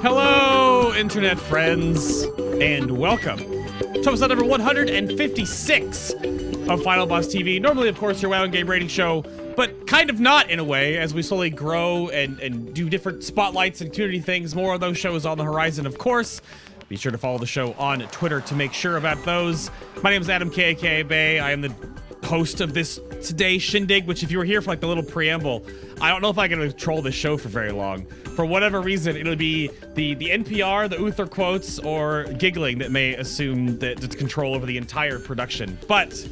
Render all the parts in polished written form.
Hello, internet friends, and welcome to episode number 156 of FinalBossTV. Normally, of course, your WoW and game rating show, but kind of not in a way, as we slowly grow and do different spotlights and community things. More of those shows on the horizon, of course. Be sure to follow the show on Twitter to make sure about those. My name is Adam K.A.K. Bay. I am the host of this today's shindig, which if you were here for like the little preamble, I don't know if I can control this show for very long. For whatever reason, it'll be the NPR, the Uther quotes, or giggling that may assume that it's control over the entire production. But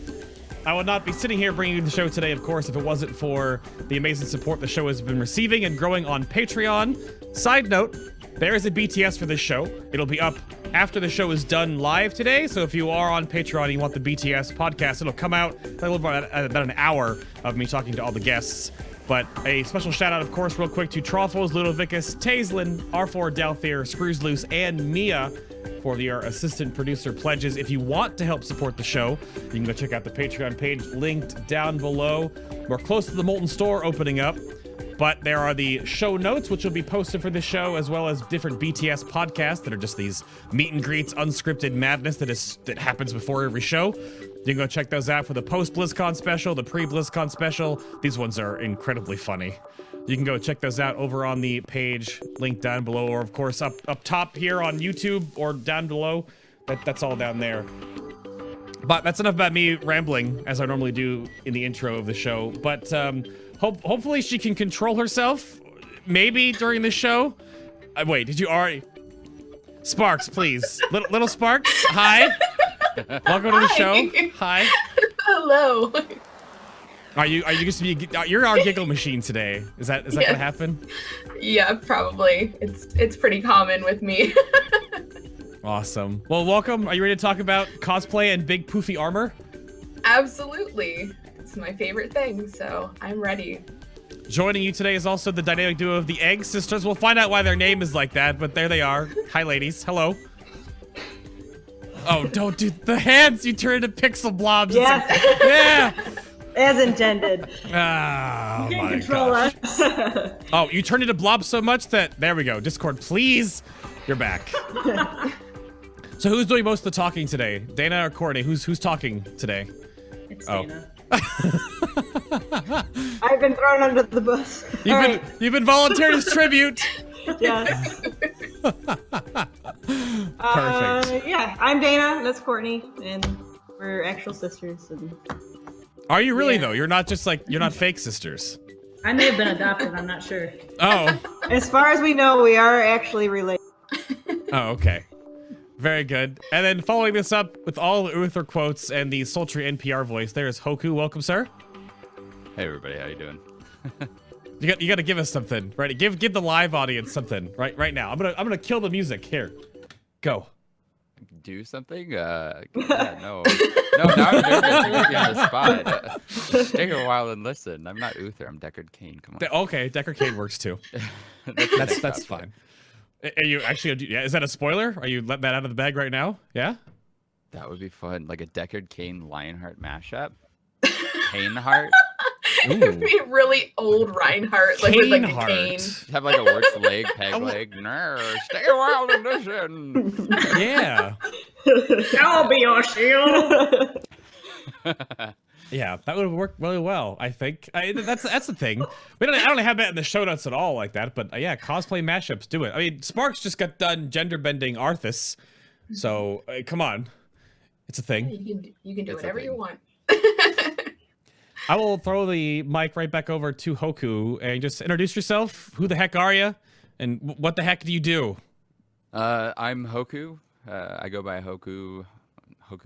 I would not be sitting here bringing you the show today, of course, if it wasn't for the amazing support the show has been receiving and growing on Patreon. Side note, there is a BTS for this show. It'll be up after the show is done live today, so if you are on Patreon and you want the BTS podcast, it'll come out about an hour of me talking to all the guests. But a special shout out, of course, real quick to Troffles, Ludovicus, Taislin, R4, Dalthier, Screws Loose, and Mia for their assistant producer pledges. If you want to help support the show, you can go check out the Patreon page linked down below. We're close to the Molten Store opening up, but there are the show notes, which will be posted for the show, as well as different BTS podcasts that are just these meet and greets, unscripted madness that happens before every show. You can go check those out for the post-BlizzCon special, the pre-BlizzCon special. These ones are incredibly funny. You can go check those out over on the page linked down below, or of course up top here on YouTube or down below. That's all down there. But that's enough about me rambling, as I normally do in the intro of the show. But hopefully she can control herself, maybe during the show. Wait, did you already? Sparkz, please. Little Sparkz, hi. Welcome to the show. Hi. Hello. Are you just you're our giggle machine today? Is that Yes. gonna happen? Yeah, probably. It's pretty common with me. Awesome. Well, welcome. Are you ready to talk about cosplay and big poofy armor? Absolutely. It's my favorite thing, so I'm ready. Joining you today is also the dynamic duo of the Egg Sisters. We'll find out why their name is like that, but there they are. Hi, ladies. Hello. Oh, don't do the hands. You turn into pixel blobs. Yes. Yeah. As intended. Oh, You can't my control gosh. us. Oh, you turned into blobs so much that, there we go. Discord, please. You're back. So who's doing most of the talking today? Dana or Courtney? Who's talking today? It's Oh. Dana. I've been thrown under the bus. You've been volunteered as tribute. Yes. Perfect. Yeah, I'm Dana. That's Courtney, and we're actual sisters. And Are you really Yeah. though? You're not just like you're not fake sisters. I may have been adopted. I'm not sure. Oh. As far as we know, we are actually related. Oh, okay. Very good. And then following this up with all the Uther quotes and the sultry NPR voice, there's Hoku. Welcome, sir. Hey everybody, how you doing? You got to give us something, right? Give the live audience something right now. I'm gonna kill the music here. Go. Do something? Yeah, no. No, now I'm nervous. You're me on the spot. Take a while and listen. I'm not Uther, I'm Deckard Cain. Come on. Okay, Deckard Cain works too. That's That's fine. Are you actually? Yeah, is that a spoiler? Are you letting that out of the bag right now? Yeah. That would be fun. Like a Deckard Cain Lionheart mashup. Cainheart. It would be really old Reinhardt, like with like a Cainheart. Have cane. like a worst leg, peg leg. No, stay a while and listen. Yeah. I'll be your shield. Yeah, that would have worked really well, I think. That's the thing. I don't have that in the show notes at all like that, but yeah, cosplay mashups do it. I mean, Sparkz just got done gender bending Arthas, so come on, it's a thing. You can do It's a whatever thing. you want. I will throw the mic right back over to Hoku and just introduce yourself. Who the heck are you, and what the heck do you do? I'm Hoku. I go by Hoku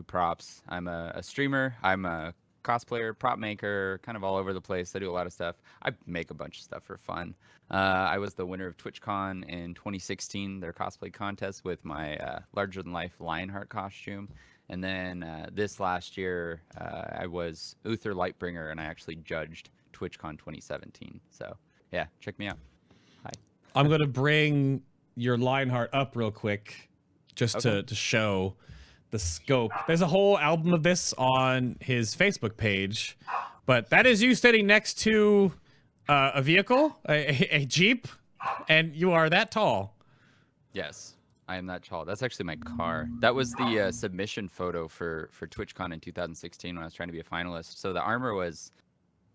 Props. I'm a streamer. I'm a cosplayer, prop maker, kind of all over the place. I do a lot of stuff. I make a bunch of stuff for fun. I was the winner of TwitchCon in 2016, their cosplay contest with my larger-than-life Lionheart costume. And then this last year, I was Uther Lightbringer, and I actually judged TwitchCon 2017. So, yeah, check me out. Hi. I'm going to bring your Lionheart up real quick just Okay. to show the scope. There's a whole album of this on his Facebook page, but that is you standing next to a vehicle, a Jeep, and you are that tall. Yes, I am that tall. That's actually my car. That was the submission photo for TwitchCon in 2016 when I was trying to be a finalist. So the armor was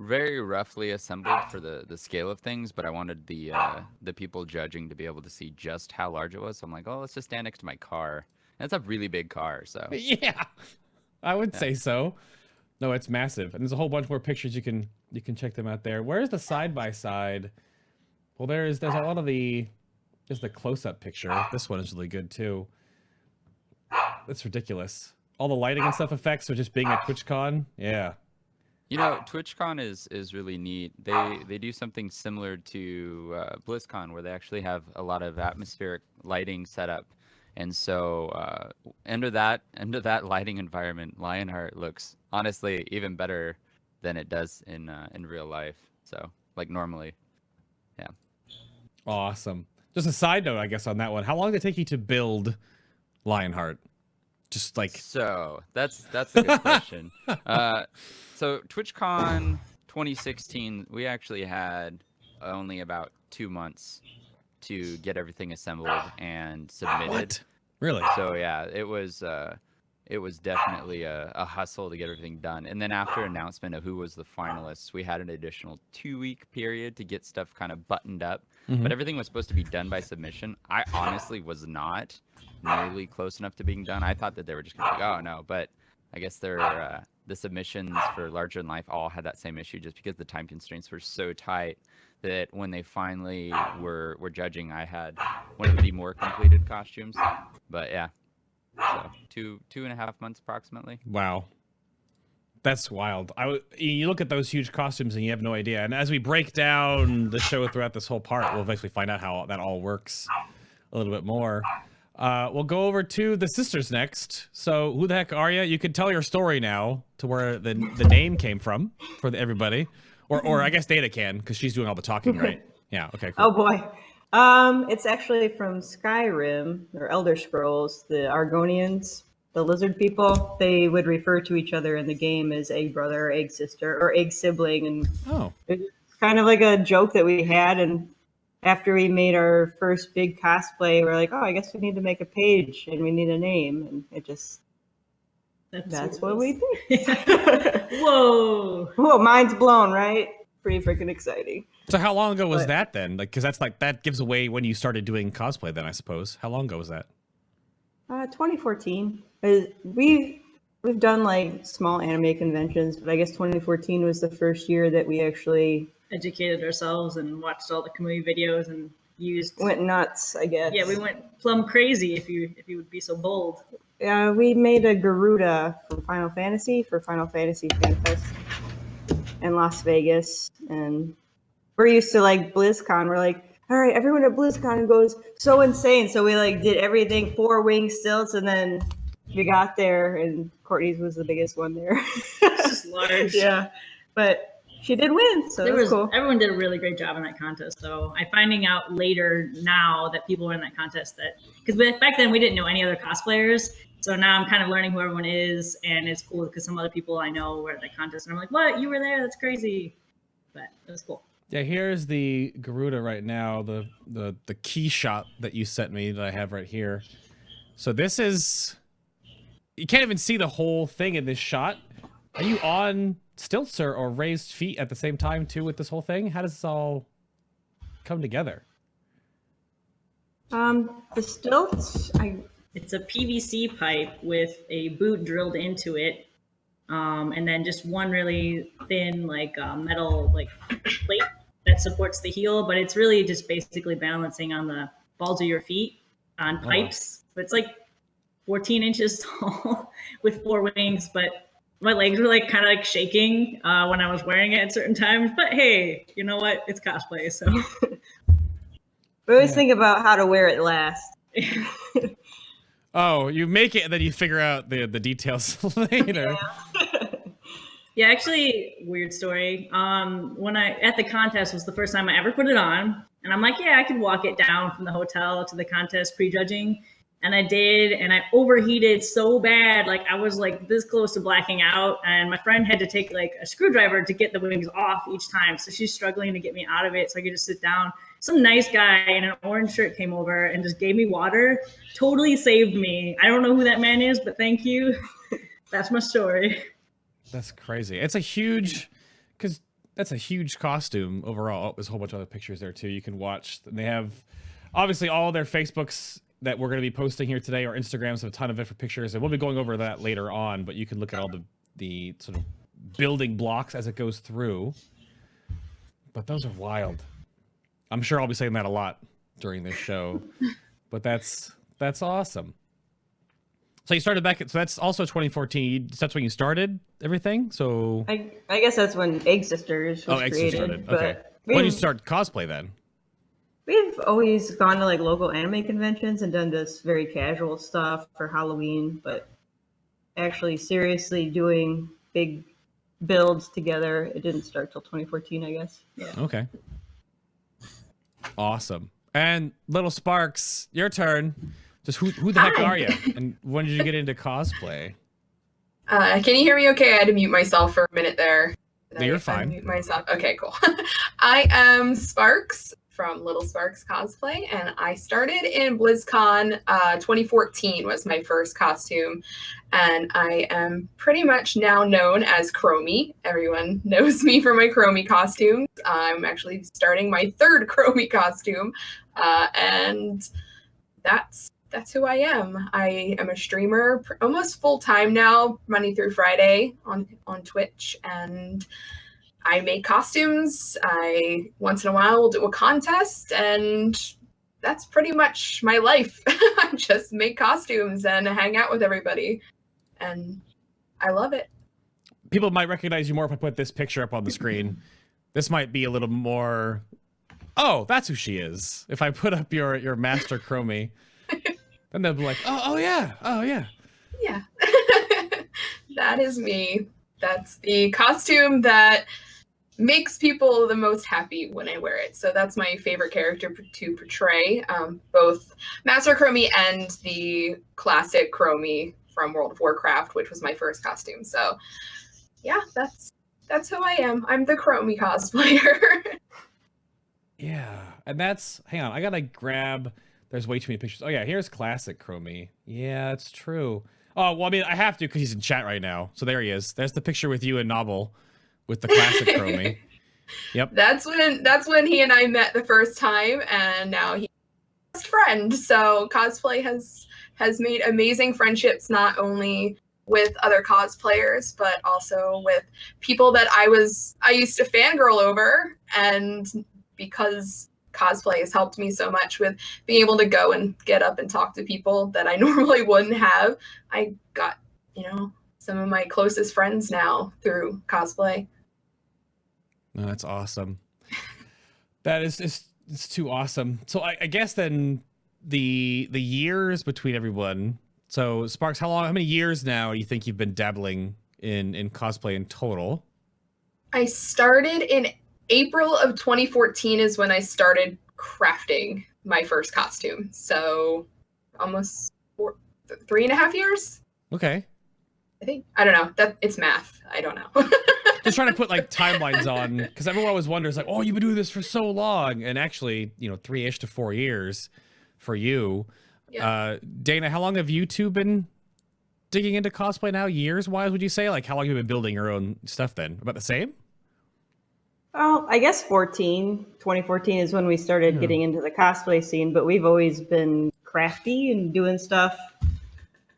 very roughly assembled for the scale of things, but I wanted the people judging to be able to see just how large it was. So I'm like, oh, let's just stand next to my car. And it's a really big car, so. Yeah, I would say so. No, it's massive, and there's a whole bunch more pictures you can check them out there. Where's the side by side? Well, there's a lot of the close-up picture. This one is really good too. That's ridiculous. All the lighting and stuff effects are just being at TwitchCon. Yeah. You know, TwitchCon is really neat. They do something similar to BlizzCon, where they actually have a lot of atmospheric lighting set up, and so under that lighting environment, Lionheart looks honestly even better than it does in real life. So like normally, yeah. Awesome. Just a side note, I guess, on that one. How long did it take you to build Lionheart? Just like So that's a good question. So TwitchCon 2016, we actually had only about 2 months to get everything assembled and submitted. What? Really? So yeah, it was definitely a hustle to get everything done. And then after announcement of who was the finalists, we had an additional 2-week period to get stuff kind of buttoned up. But everything was supposed to be done by submission. I honestly was not nearly close enough to being done. I thought that they were just gonna be like, oh no, but I guess the submissions for Larger Than Life all had that same issue, just because the time constraints were so tight that when they finally were judging, I had one of the more completed costumes. But yeah, so 2.5 months approximately. Wow. That's wild. You look at those huge costumes and you have no idea. And as we break down the show throughout this whole part, we'll eventually find out how that all works a little bit more. We'll go over to the sisters next. So who the heck are you? You can tell your story now to where the name came from for everybody. Or I guess Data can, because she's doing all the talking, right? Yeah, okay, cool. Oh boy. It's actually from Skyrim or Elder Scrolls. The Argonians, the lizard people, they would refer to each other in the game as egg brother, or egg sister, or egg sibling, and it's kind of like a joke that we had. And after we made our first big cosplay, we're like, oh, I guess we need to make a page and we need a name, and it just that's what we did. Whoa. Whoa, mind's blown, right? Pretty freaking exciting. So how long ago was that then? Like, because that gives away when you started doing cosplay then, I suppose. How long ago was that? 2014. We've done like small anime conventions, but I guess 2014 was the first year that we actually educated ourselves and watched all the Kamui videos and went nuts, I guess. Yeah, we went plumb crazy, if you would be so bold. We made a Garuda for Final Fantasy Fan Fest in Las Vegas, and we're used to like BlizzCon. We're like, all right, everyone at BlizzCon goes so insane. So we like did everything 4 wing stilts, and then we got there, and Courtney's was the biggest one there. It's just large. Yeah, but she did win, so that was cool. Everyone did a really great job in that contest. So I'm finding out later now that people were in that contest, that because back then we didn't know any other cosplayers. So now I'm kind of learning who everyone is, and it's cool because some other people I know were at the contest, and I'm like, what? You were there? That's crazy. But it was cool. Yeah, here's the Garuda right now, the key shot that you sent me that I have right here. So this is, you can't even see the whole thing in this shot. Are you on stilts or raised feet at the same time too with this whole thing? How does this all come together? The stilts, It's a PVC pipe with a boot drilled into it, and then just one really thin metal plate that supports the heel. But it's really just basically balancing on the balls of your feet on pipes. But it's like 14 inches tall with 4 wings. But my legs were kind of shaking when I was wearing it at certain times. But hey, you know what? It's cosplay, so. We always think about how to wear it last. Oh, you make it and then you figure out the details later. Yeah, actually, weird story. When at the contest was the first time I ever put it on, And I'm like, yeah, I can walk it down from the hotel to the contest prejudging. And I did, and I overheated so bad. Like I was like this close to blacking out. And my friend had to take like a screwdriver to get the wings off each time. So she's struggling to get me out of it so I could just sit down. Some nice guy in an orange shirt came over and just gave me water. Totally saved me. I don't know who that man is, but thank you. That's my story. That's crazy. It's a huge, because that's a huge costume overall. Oh, there's a whole bunch of other pictures there too. You can watch. And they have obviously all their Facebooks that we're going to be posting here today, or Instagrams have a ton of different pictures, and we'll be going over that later on. But you can look at all the sort of building blocks as it goes through. But those are wild. I'm sure I'll be saying that a lot during this show. But that's awesome. So you started back at, so that's also 2014. That's when you started everything. So I guess that's when Egg Sisters was Egg created. Sisters started. But Okay. When did you start cosplay then? We've always gone to like local anime conventions and done this very casual stuff for Halloween, but actually seriously doing big builds together, it didn't start till 2014, I guess. Yeah. Okay. Awesome. And little Sparkz, your turn. Just who the heck Hi. are you? And when did you get into cosplay? Can you hear me okay? I had to mute myself for a minute there. No, you're fine. Mute myself. Okay, cool. I am Sparkz from Little Sparkz Cosplay, and I started in BlizzCon 2014 was my first costume, and I am pretty much now known as Chromie. Everyone knows me for my Chromie costumes. I'm actually starting my third Chromie costume, and that's who I am. I am a streamer almost full-time now, Monday through Friday on Twitch, and I make costumes. I once in a while will do a contest, and that's pretty much my life. I just make costumes and hang out with everybody, and I love it. People might recognize you more if I put this picture up on the screen. This might be a little more, oh, that's who she is. If I put up your Master Chromie, then they'll be like, oh yeah. Yeah. That is me. That's the costume that makes people the most happy when I wear it. So that's my favorite character to portray, both Master Chromie and the classic Chromie from World of Warcraft, which was my first costume. So yeah, that's who I am. I'm the Chromie cosplayer. Yeah. And that's, hang on, I gotta grab, there's way too many pictures. Oh yeah, here's classic Chromie. Yeah, it's true. Oh, well, I mean, I have to because he's in chat right now. So there he is. There's the picture with you and Nobble with the classic Chromie. Yep. That's when he and I met the first time, and now he's my best friend. So cosplay has made amazing friendships, not only with other cosplayers, but also with people that I used to fangirl over, and because cosplay has helped me so much with being able to go and get up and talk to people that I normally wouldn't have. I got, some of my closest friends now through cosplay. No, that's awesome. That is it's too awesome. So I guess then the years between everyone. So Sparkz, how many years now do you think you've been dabbling in cosplay in total? I started in April of 2014 is when I started crafting my first costume. So almost 3.5 years. Okay. I think. I don't know. It's math. I don't know. Just trying to put like timelines on, because everyone always wonders like, oh, you've been doing this for so long, and actually, 3-ish to 4 years for you. Yeah. Dana, how long have you two been digging into cosplay now? Years wise, would you say? Like, how long have you been building your own stuff then? About the same? Well, I guess 2014 is when we started getting into the cosplay scene, but we've always been crafty and doing stuff.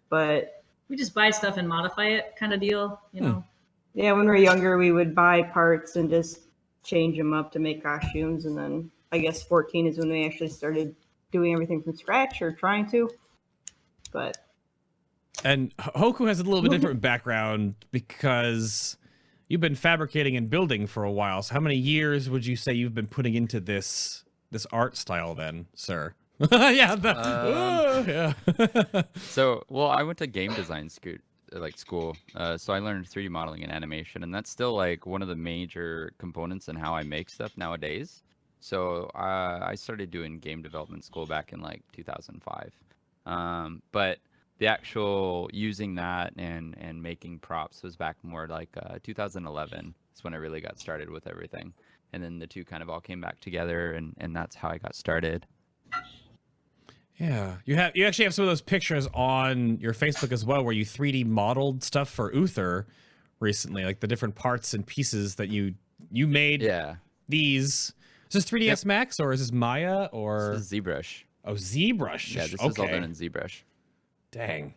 But we just buy stuff and modify it kind of deal, you know. Yeah, when we were younger, we would buy parts and just change them up to make costumes. And then I guess 14 is when we actually started doing everything from scratch, or trying to. But and Hoku has a little bit different background because you've been fabricating and building for a while. So how many years would you say you've been putting into this art style then, sir? Yeah. Yeah. So, well, I went to game design school. So I learned 3D modeling and animation, and that's still like one of the major components in how I make stuff nowadays. So I started doing game development school back in like 2005. But the actual using that and making props was back more like 2011. That's when I really got started with everything. And then the two kind of all came back together, and that's how I got started. Yeah, you actually have some of those pictures on your Facebook as well, where you 3D modeled stuff for Uther recently, like the different parts and pieces that you made. Yeah. These. Is this 3ds Max or is this Maya or? This is ZBrush. Oh, ZBrush. Yeah, this is all done in ZBrush. Dang.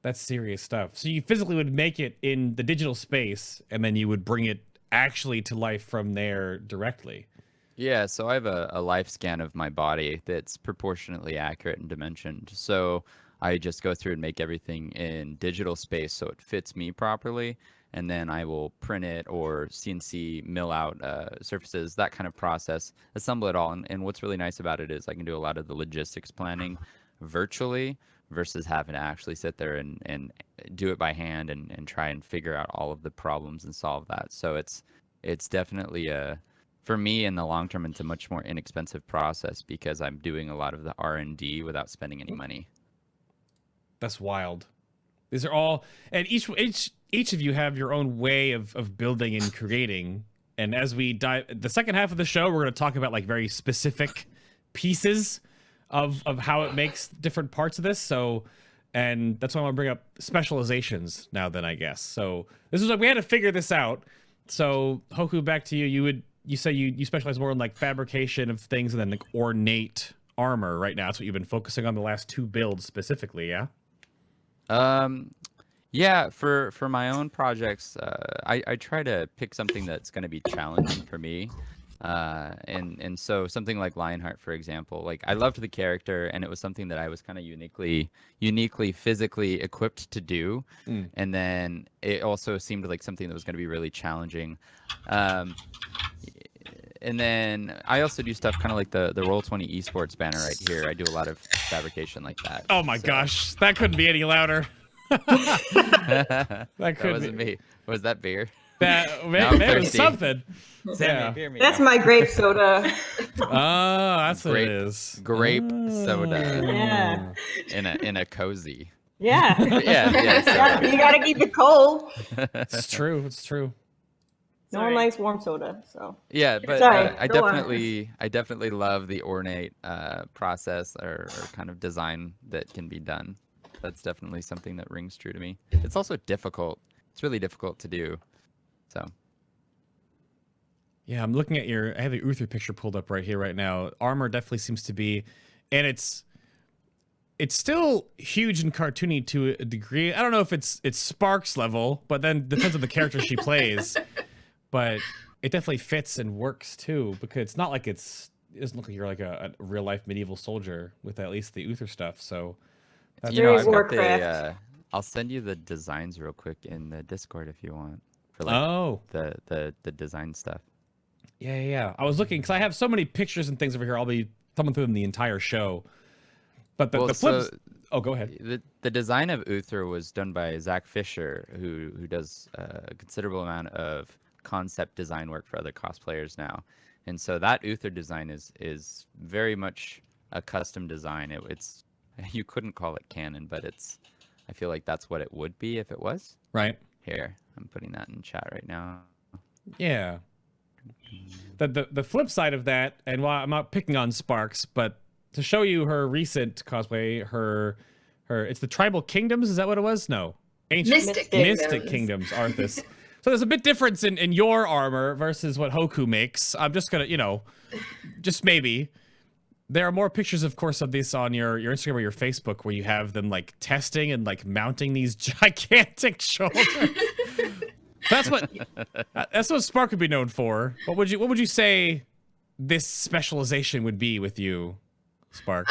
That's serious stuff. So you physically would make it in the digital space, and then you would bring it actually to life from there directly. Yeah, so I have a life scan of my body that's proportionately accurate and dimensioned. So I just go through and make everything in digital space so it fits me properly, and then I will print it or CNC mill out surfaces, that kind of process, assemble it all. And what's really nice about it is I can do a lot of the logistics planning virtually versus having to actually sit there and do it by hand and try and figure out all of the problems and solve that. So it's definitely for me in the long term, it's a much more inexpensive process because I'm doing a lot of the R&D without spending any money. That's wild. These are all, and each of you have your own way of building and creating. And as we dive, the second half of the show, we're going to talk about like very specific pieces of how it makes different parts of this. So, and that's why I want to bring up specializations now then, I guess. So this was like, we had to figure this out. So Hoku, back to you. You say you specialize more in like fabrication of things and then like ornate armor right now. That's what you've been focusing on the last two builds specifically, yeah? Yeah, for my own projects, I try to pick something that's going to be challenging for me. And so something like Lionheart, for example, like I loved the character and it was something that I was kind of uniquely physically equipped to do. And then it also seemed like something that was going to be really challenging. And then I also do stuff kind of like the Roll20 esports banner right here. I do a lot of fabrication like that. Oh my gosh, that couldn't be any louder. That wasn't me. Was that beer? That man was something. Sammy, beer me. That's my grape soda. Oh, that's what it is. Grape soda. Yeah. In a cozy. Yeah. Yeah. You gotta keep it cold. It's true. It's true. No one likes warm soda, so. Yeah, but Sorry, I go on. definitely love the ornate process or kind of design that can be done. That's definitely something that rings true to me. It's also difficult. It's really difficult to do. So. Yeah, I'm looking at I have the Uther picture pulled up right here, right now. Armor definitely seems to be, and it's still huge and cartoony to a degree. I don't know if it's Sparkz level, but then depends on the character she plays. But it definitely fits and works too, because it's not like it doesn't look like you're like a real life medieval soldier with at least the Uther stuff. So that's You know, Very I've got Warcraft. I'll send you the designs real quick in the Discord if you want. For like the design stuff. Yeah. I was looking because I have so many pictures and things over here. I'll be thumbing through them the entire show. But the flips. Oh, go ahead. The design of Uther was done by Zach Fisher, who does a considerable amount of concept design work for other cosplayers now, and so that Uther design is very much a custom design. It's you couldn't call it canon, but I feel like that's what it would be if it was. Right. Here, I'm putting that in chat right now. Yeah. The flip side of that, and while I'm not picking on Sparkz, but to show you her recent cosplay, her it's the Tribal Kingdoms. Is that what it was? No, Ancient Mystic Kingdoms. Arthas. So there's a bit difference in your armor versus what Hoku makes. I'm just gonna, just maybe. There are more pictures, of course, of this on your Instagram or your Facebook where you have them like testing and like mounting these gigantic shoulders. That's what Spark would be known for. What would you say this specialization would be with you, Spark?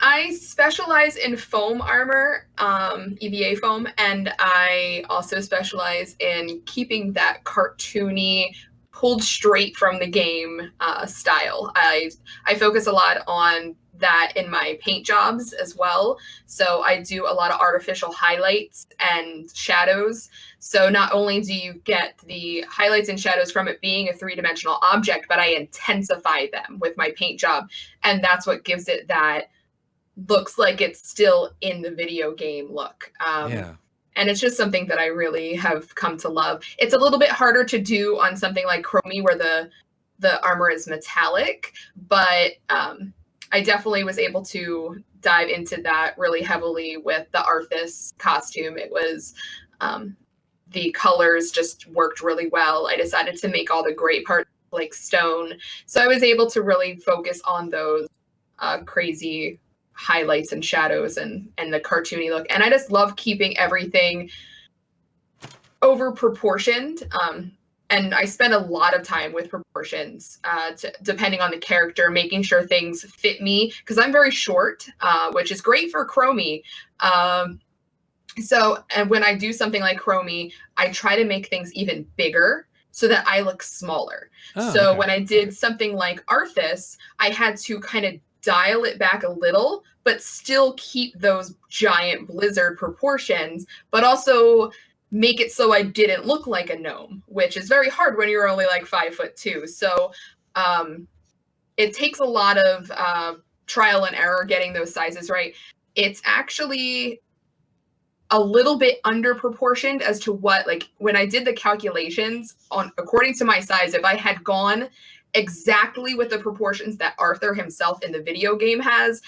I specialize in foam armor, EVA foam, and I also specialize in keeping that cartoony pulled straight from the game style. I focus a lot on that in my paint jobs as well. So I do a lot of artificial highlights and shadows. So not only do you get the highlights and shadows from it being a three-dimensional object, but I intensify them with my paint job. And that's what gives it that looks like it's still in the video game look. Yeah. And it's just something that I really have come to love. It's a little bit harder to do on something like Chromie where the armor is metallic, but I definitely was able to dive into that really heavily with the Arthas costume. It was, the colors just worked really well. I decided to make all the gray parts like stone. So I was able to really focus on those crazy highlights and shadows and the cartoony look. And I just love keeping everything over proportioned. And I spend a lot of time with proportions, depending on the character, making sure things fit me, because I'm very short, which is great for Chromie. And when I do something like Chromie, I try to make things even bigger so that I look smaller. Okay. When I did something like Arthas, I had to kind of dial it back a little, but still keep those giant blizzard proportions, but also make it so I didn't look like a gnome, which is very hard when you're only like 5'2". So it takes a lot of trial and error getting those sizes right. It's actually a little bit under proportioned as to what, like when I did the calculations on according to my size, if I had gone exactly with the proportions that Arthur himself in the video game has,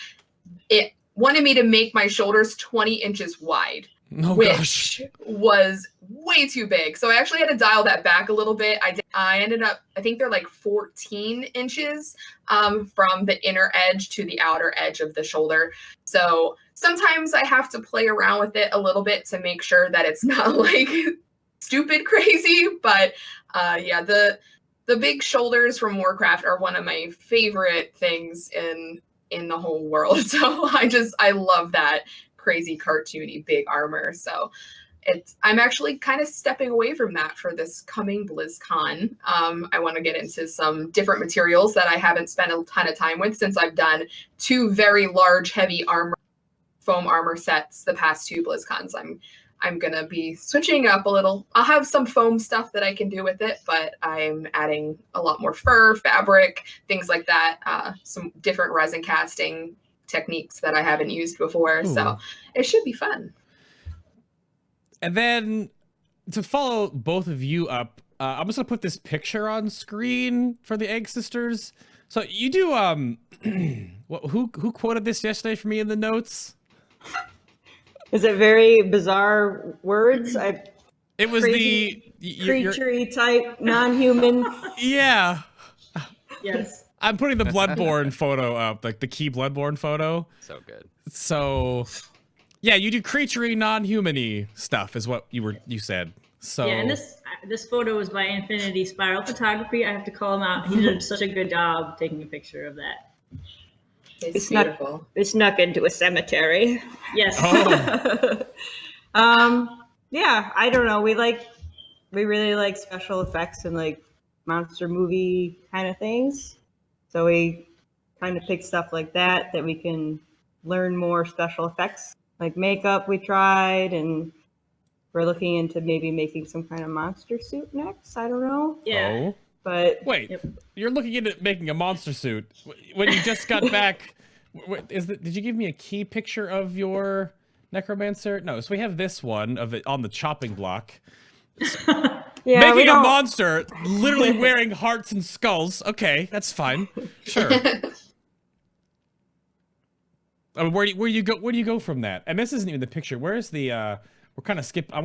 it wanted me to make my shoulders 20 inches wide, which was way too big. So I actually had to dial that back a little bit. I ended up, I think they're like 14 inches from the inner edge to the outer edge of the shoulder. So sometimes I have to play around with it a little bit to make sure that it's not like stupid crazy. But yeah, the big shoulders from Warcraft are one of my favorite things in the whole world. So I love that crazy cartoony big armor. So I'm actually kind of stepping away from that for this coming BlizzCon. I want to get into some different materials that I haven't spent a ton of time with since I've done 2 very large, heavy foam armor sets the past 2 BlizzCons. I'm going to be switching up a little. I'll have some foam stuff that I can do with it, but I'm adding a lot more fur, fabric, things like that. Some different resin casting techniques that I haven't used before. Ooh. So it should be fun. And then to follow both of you up, I'm just gonna put this picture on screen for the Egg Sisters. So you do who quoted this yesterday for me in the notes? Is it very bizarre words? It was the creaturey type non-human. Yeah. Yes. I'm putting the Bloodborne photo up, like the key Bloodborne photo. So good. So yeah, you do creaturey non-human-y stuff is what you said. So yeah, and this photo was by Infinity Spiral Photography. I have to call him out. He did such a good job taking a picture of that. It's beautiful. It snuck into a cemetery. Yes. Oh. Yeah, I don't know. We really like special effects and like monster movie kind of things. So we kind of pick stuff like that we can learn more special effects. Like makeup we tried, and we're looking into maybe making some kind of monster suit next. I don't know. Yeah. Oh. But wait, you're looking into making a monster suit when you just got back. Did you give me a key picture of your necromancer? No. So we have this one of it on the chopping block. So, yeah, making a monster, literally wearing hearts and skulls. Okay, that's fine. Sure. Where do you go from that? And this isn't even the picture. Where's the I want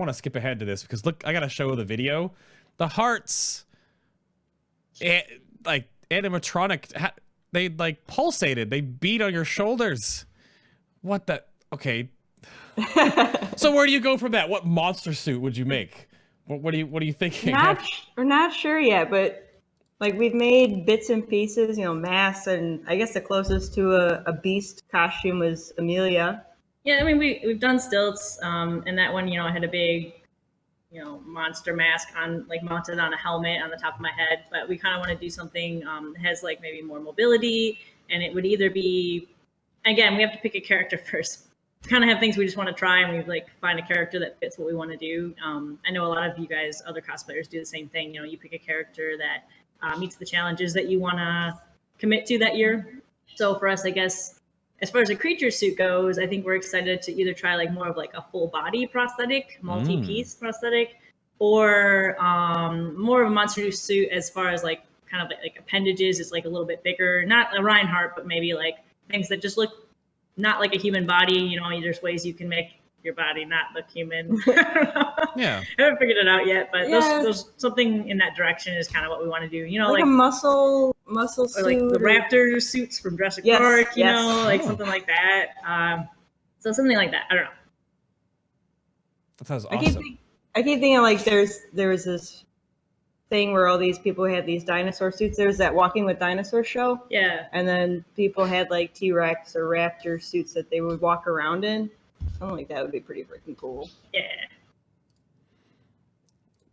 to skip ahead to this because look, I gotta show the video. The hearts, like animatronic, they like pulsated. They beat on your shoulders. What the? Okay. So where do you go from that? What monster suit would you make? What are you thinking? We're not sure yet, but like we've made bits and pieces, masks, and I guess the closest to a beast costume was Amelia. Yeah, I mean we've done stilts, and that one, I had a big monster mask on, like, mounted on a helmet on the top of my head. But we kind of want to do something that has, like, maybe more mobility, and it would either be, again, we have to pick a character first. Kind of have things we just want to try, and we like find a character that fits what we want to do. I know a lot of you guys, other cosplayers, do the same thing. You pick a character that meets the challenges that you want to commit to that year. So for us, I guess, as far as a creature suit goes, I think we're excited to either try like more of like a full body prosthetic, multi-piece prosthetic, or more of a monster suit as far as like kind of like appendages is like a little bit bigger. Not a Reinhardt, but maybe like things that just look not like a human body. There's ways you can make your body not look human. Yeah. I haven't figured it out yet, but those something in that direction is kind of what we want to do. Like a muscle suit, or like the raptor suits from Jurassic Park. Like something like that. So something like that. I don't know. That sounds awesome. I keep thinking like there was this thing where all these people had these dinosaur suits. There was that Walking with Dinosaurs show. Yeah. And then people had like T-Rex or raptor suits that they would walk around in. Something like that would be pretty freaking cool. Yeah.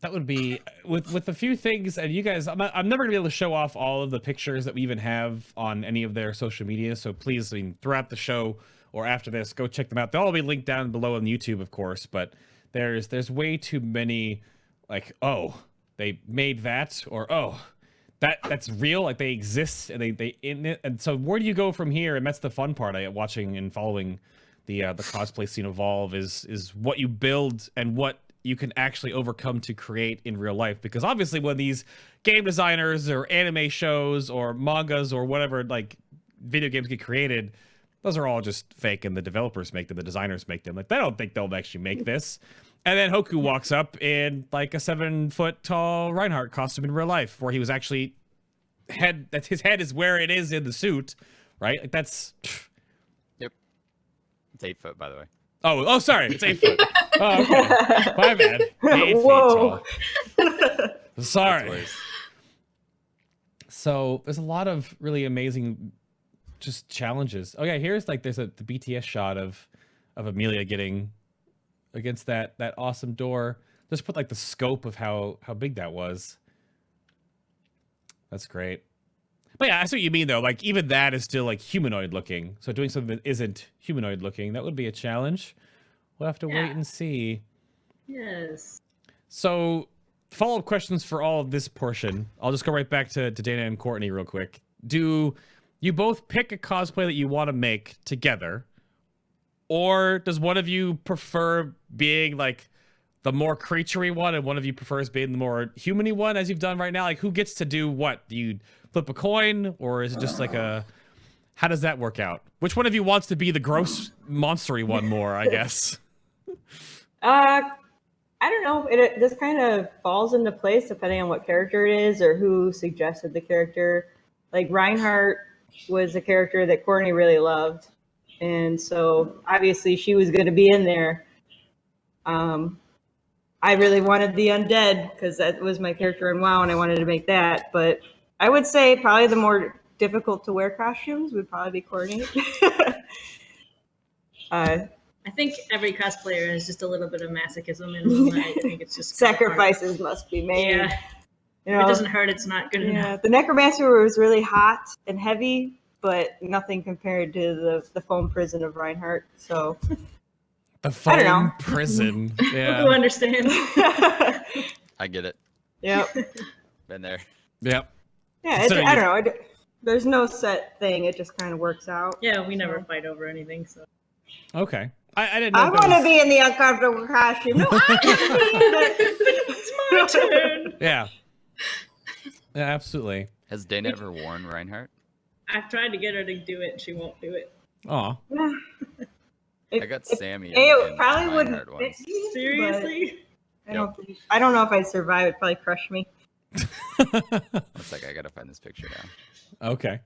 That would be with a few things, and you guys, I'm never gonna be able to show off all of the pictures that we even have on any of their social media. So please, throughout the show or after this, go check them out. They'll all be linked down below on YouTube, of course. But there's way too many, like, oh, they made that, or oh, that's real, like they exist, and they in it. And so where do you go from here? And that's the fun part of watching and following the cosplay scene evolve is what you build and what you can actually overcome to create in real life. Because obviously when these game designers or anime shows or mangas or whatever, like video games get created, those are all just fake, and the developers make them, the designers make them. Like, they don't think they'll actually make this. And then Hoku walks up in like a 7-foot tall Reinhardt costume in real life, where he was actually his head is where it is in the suit, right? Like that's. Yep. It's 8 foot, by the way. Oh, sorry. It's 8 foot. Oh, okay. My bad. 8 Whoa. feet tall. Sorry. So there's a lot of really amazing just challenges. Oh yeah, here's like there's the BTS shot of Amelia getting against that awesome door. Just put like the scope of how big that was. That's great. But yeah, I see what you mean though. Like even that is still like humanoid looking. So doing something that isn't humanoid looking, that would be a challenge. We'll have to wait and see. Yes. So follow-up questions for all of this portion. I'll just go right back to Dana and Courtney real quick. Do you both pick a cosplay that you want to make together? Or does one of you prefer being like the more creaturey one and one of you prefers being the more human-y one, as you've done right now? Like who gets to do what? Do you flip a coin, or is it just like how does that work out? Which one of you wants to be the gross monstery one more, I guess? I don't know. It just kind of falls into place depending on what character it is or who suggested the character. Like Reinhardt was a character that Courtney really loved, and so obviously she was going to be in there. I really wanted the undead because that was my character in WoW, and I wanted to make that. But I would say probably the more difficult to wear costumes would probably be Courtney. I think every cosplayer has just a little bit of masochism in them. I think it's just sacrifices must be made. Yeah. If it doesn't hurt, it's not good enough. The Necromancer was really hot and heavy, but nothing compared to the foam prison of Reinhardt. So the foam prison. Yeah. Who understands? I get it. Yep. Been there. Yep. Yeah, I don't know. There's no set thing. It just kind of works out. Yeah, we never fight over anything. So. Okay. I didn't know. I want to be in the uncomfortable costume. No, it's my turn. Yeah. Yeah, absolutely. Has Dana ever worn Reinhardt? I've tried to get her to do it, and she won't do it. Aw. I got Sammy. It probably wouldn't fit once. me. Seriously? I don't know if I'd survive. It'd probably crush me. It's like I gotta find this picture now. Okay.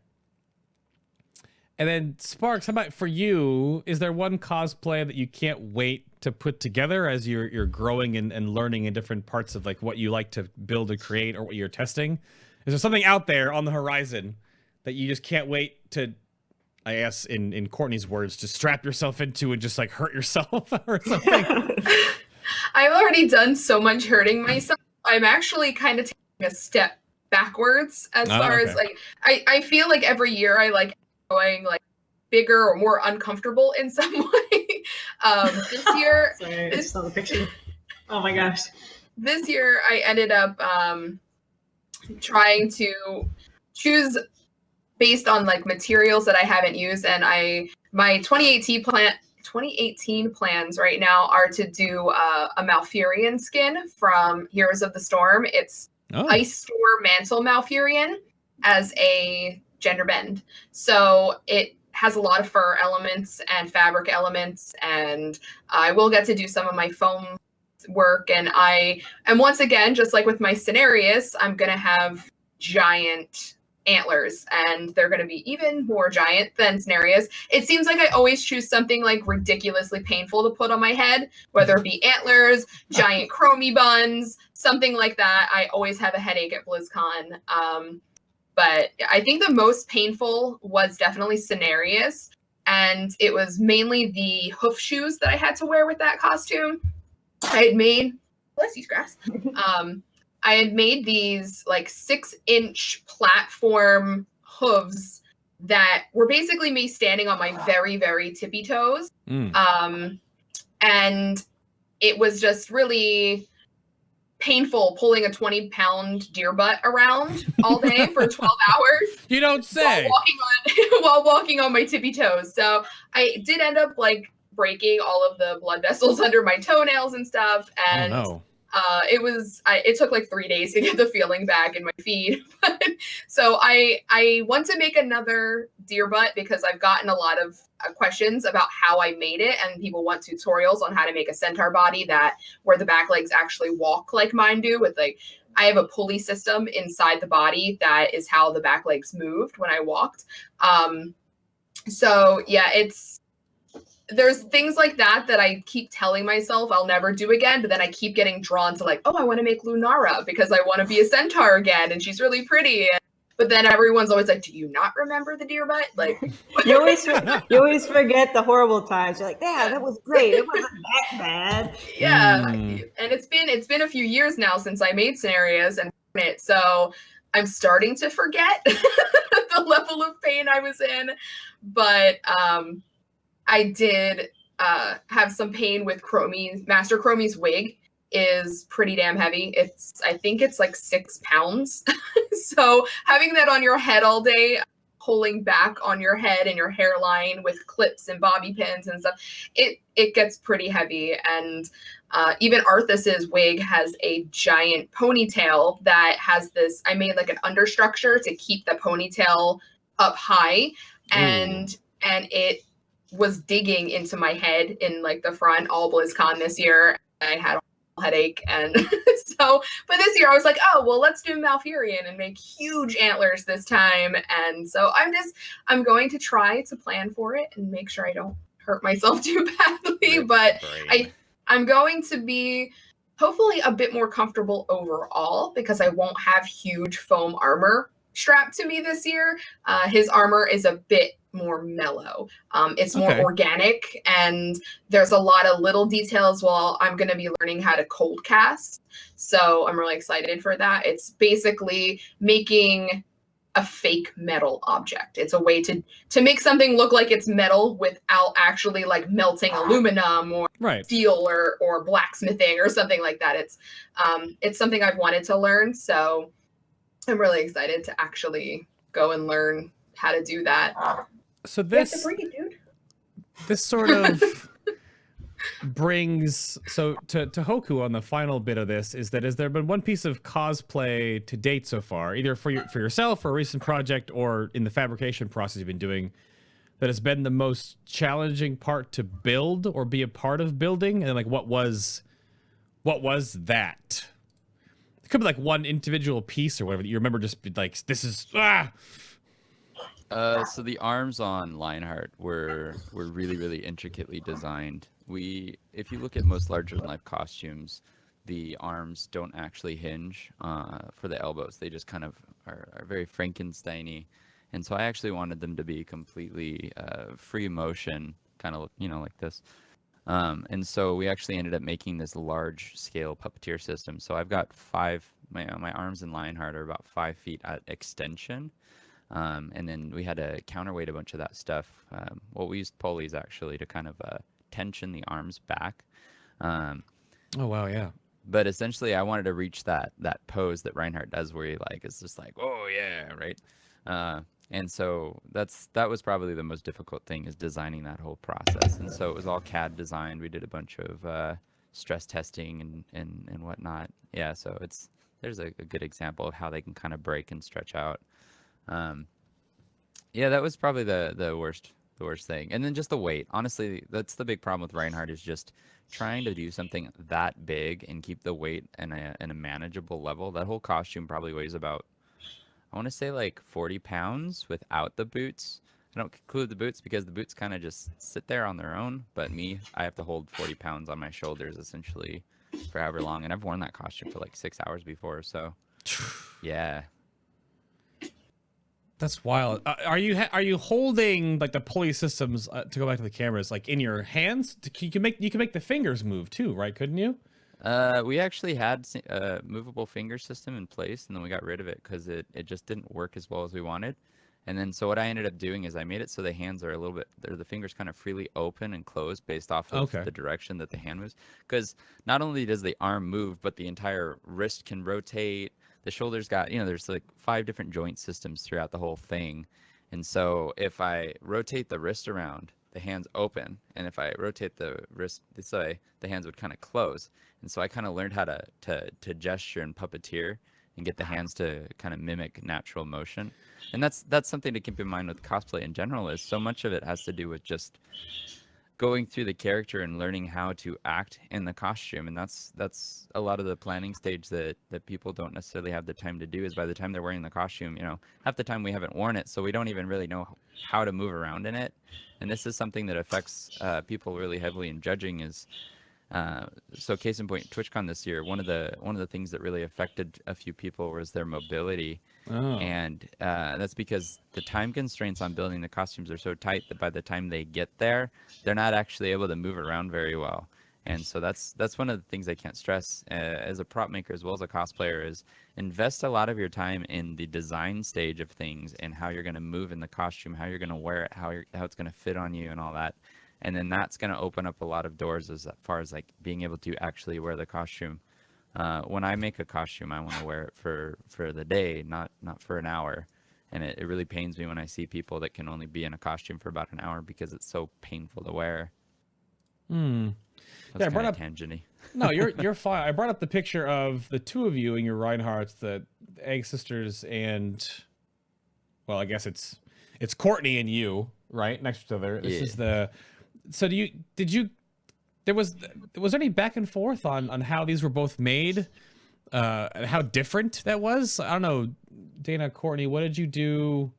And then Sparkz, how about for you? Is there one cosplay that you can't wait to put together as you're growing and learning in different parts of like what you like to build and create or what you're testing? Is there something out there on the horizon that you just can't wait to, I guess in Courtney's words, just strap yourself into and just like hurt yourself or something? I've already done so much hurting myself. I'm actually kind of taking a step backwards as far as like I feel like every year I like going like bigger or more uncomfortable in some way. This year, Sorry, I saw the picture. Oh my gosh. This year I ended up trying to choose based on like materials that I haven't used, and my 2018 plans right now are to do a Malfurion skin from Heroes of the Storm. It's Ice Storm Mantle Malfurion as a gender bend. So it has a lot of fur elements and fabric elements, and I will get to do some of my foam work. And once again, just like with my Cenarius, I'm going to have giant antlers, and they're going to be even more giant than Cenarius. It seems like I always choose something like ridiculously painful to put on my head, whether it be antlers, giant chromie buns, something like that. I always have a headache at BlizzCon. But I think the most painful was definitely Cenarius, and it was mainly the hoof shoes that I had to wear with that costume. I had made, bless you, Scraps. I had made these like 6-inch platform hooves that were basically me standing on my very, very tippy toes. And it was just really painful pulling a 20-pound deer butt around all day for 12 hours. You don't say. While walking on my tippy toes. So I did end up like breaking all of the blood vessels under my toenails and stuff. And it took like 3 days to get the feeling back in my feet. So I want to make another deer butt because I've gotten a lot of questions about how I made it, and people want tutorials on how to make a centaur body where the back legs actually walk like mine do. With like, I have a pulley system inside the body that is how the back legs moved when I walked. So yeah, there's things like that I keep telling myself I'll never do again, but then I keep getting drawn to like, oh, I want to make Lunara because I want to be a centaur again, and she's really pretty. But then everyone's always like, do you not remember the deer butt? Like, you always forget the horrible times. You're like, yeah, that was great. It wasn't that bad. Yeah, and it's been a few years now since I made Cenarius and it, so I'm starting to forget the level of pain I was in. But I did have some pain with Master Chromie's wig is pretty damn heavy. I think it's like 6 pounds. So having that on your head all day, pulling back on your head and your hairline with clips and bobby pins and stuff, it gets pretty heavy. And even Arthas's wig has a giant ponytail that has this, I made like an understructure to keep the ponytail up high, and it was digging into my head in like the front all BlizzCon this year. I had a headache, and but this year I was like, oh well, let's do Malfurion and make huge antlers this time. And so I'm going to try to plan for it and make sure I don't hurt myself too badly. But I'm going to be hopefully a bit more comfortable overall because I won't have huge foam armor strapped to me this year. His armor is a bit more mellow. It's more organic, and there's a lot of little details while I'm going to be learning how to cold cast. So I'm really excited for that. It's basically making a fake metal object. It's a way to make something look like it's metal without actually like melting aluminum or steel or blacksmithing or something like that. It's something I've wanted to learn. So I'm really excited to actually go and learn how to do that. So this sort of brings to Hoku on the final bit of this is that has there been one piece of cosplay to date so far, either for yourself or a recent project or in the fabrication process you've been doing, that has been the most challenging part to build or be a part of building? And like what was that? It could be like one individual piece or whatever that you remember just be like, this is So the arms on Lionheart were really, really intricately designed. If you look at most larger-than-life costumes, the arms don't actually hinge for the elbows. They just kind of are very Frankenstein-y. And so I actually wanted them to be completely free motion, kind of, like this. And so we actually ended up making this large scale puppeteer system. So I've got my arms in Lionheart are about 5 feet at extension. And then we had to counterweight a bunch of that stuff. Well, we used pulleys actually to kind of tension the arms back. Oh wow, yeah. But essentially, I wanted to reach that pose that Reinhardt does, where he like is just like, oh yeah, right. And so that was probably the most difficult thing, is designing that whole process. And so it was all CAD designed. We did a bunch of stress testing and whatnot. Yeah, so there's a good example of how they can kind of break and stretch out. Yeah, that was probably the worst thing. And then just the weight. Honestly, that's the big problem with Reinhardt, is just trying to do something that big and keep the weight in a manageable level. That whole costume probably weighs about, I want to say, like 40 pounds without the boots. I don't include the boots because the boots kind of just sit there on their own. But I have to hold 40 pounds on my shoulders essentially for however long. And I've worn that costume for like 6 hours before. So yeah. That's wild. Are you holding like the pulley systems, to go back to the cameras, like in your hands? You can make the fingers move too, right? Couldn't you? We actually had a movable finger system in place, and then we got rid of it because it just didn't work as well as we wanted. And then so what I ended up doing is I made it so the hands are the fingers kind of freely open and close based off of the direction that the hand moves. Because not only does the arm move, but the entire wrist can rotate. The shoulders got, there's like 5 different joint systems throughout the whole thing. And so if I rotate the wrist around, the hands open. And if I rotate the wrist this way, the hands would kind of close. And so I kind of learned how to gesture and puppeteer and get the hands to kind of mimic natural motion. And that's something to keep in mind with cosplay in general, is so much of it has to do with just going through the character and learning how to act in the costume. And that's a lot of the planning stage that people don't necessarily have the time to do, is by the time they're wearing the costume, half the time we haven't worn it, so we don't even really know how to move around in it. And this is something that affects people really heavily in judging. Is so case in point, TwitchCon this year, one of the things that really affected a few people was their mobility. And that's because the time constraints on building the costumes are so tight that by the time they get there, they're not actually able to move around very well. And so that's one of the things I can't stress as a prop maker as well as a cosplayer, is invest a lot of your time in the design stage of things and how you're going to move in the costume, how you're going to wear it, how it's going to fit on you and all that. And then that's going to open up a lot of doors as far as like being able to actually wear the costume. When I make a costume, I want to wear it for the day, not for an hour. And it really pains me when I see people that can only be in a costume for about an hour because it's so painful to wear. That's I brought up tangent-y. No, you're fine. I brought up the picture of the two of you in your Reinhardts, the Egg Sisters, and well, I guess it's Courtney and you, right, next to each other. This is the. So was there any back and forth on how these were both made, and how different that was? I don't know, Dana, Courtney, what did you do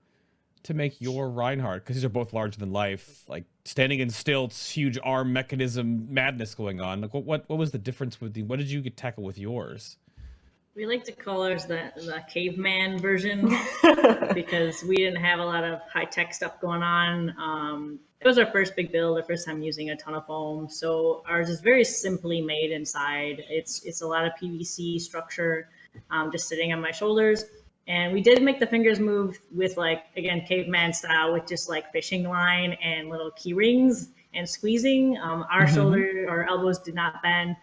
to make your Reinhardt? Because these are both larger than life, like standing in stilts, huge arm mechanism madness going on. Like what was the difference with what did you tackle with yours? We like to call ours the caveman version because we didn't have a lot of high tech stuff going on. It was our first big build, our first time using a ton of foam. So ours is very simply made inside. It's a lot of PVC structure, just sitting on my shoulders. And we did make the fingers move with, like, again, caveman style, with just like fishing line and little key rings and squeezing. Our shoulder, our elbows did not bend.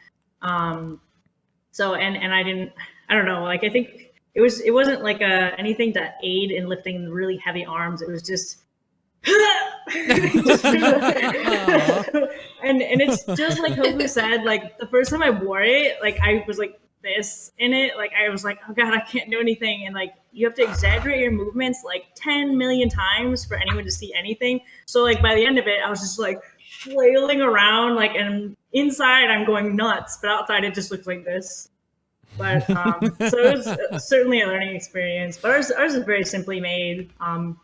So, and I don't know, like, I think it wasn't like anything to aid in lifting really heavy arms. It was just, and it's just like Hoku said, like the first time I wore it, like I was like this in it, like I was like, oh god, I can't do anything. And like you have to exaggerate your movements like 10 million times for anyone to see anything. So like by the end of it, I was just like flailing around, like, and inside I'm going nuts, but outside it just looks like this. But so it was certainly a learning experience. But ours is very simply made.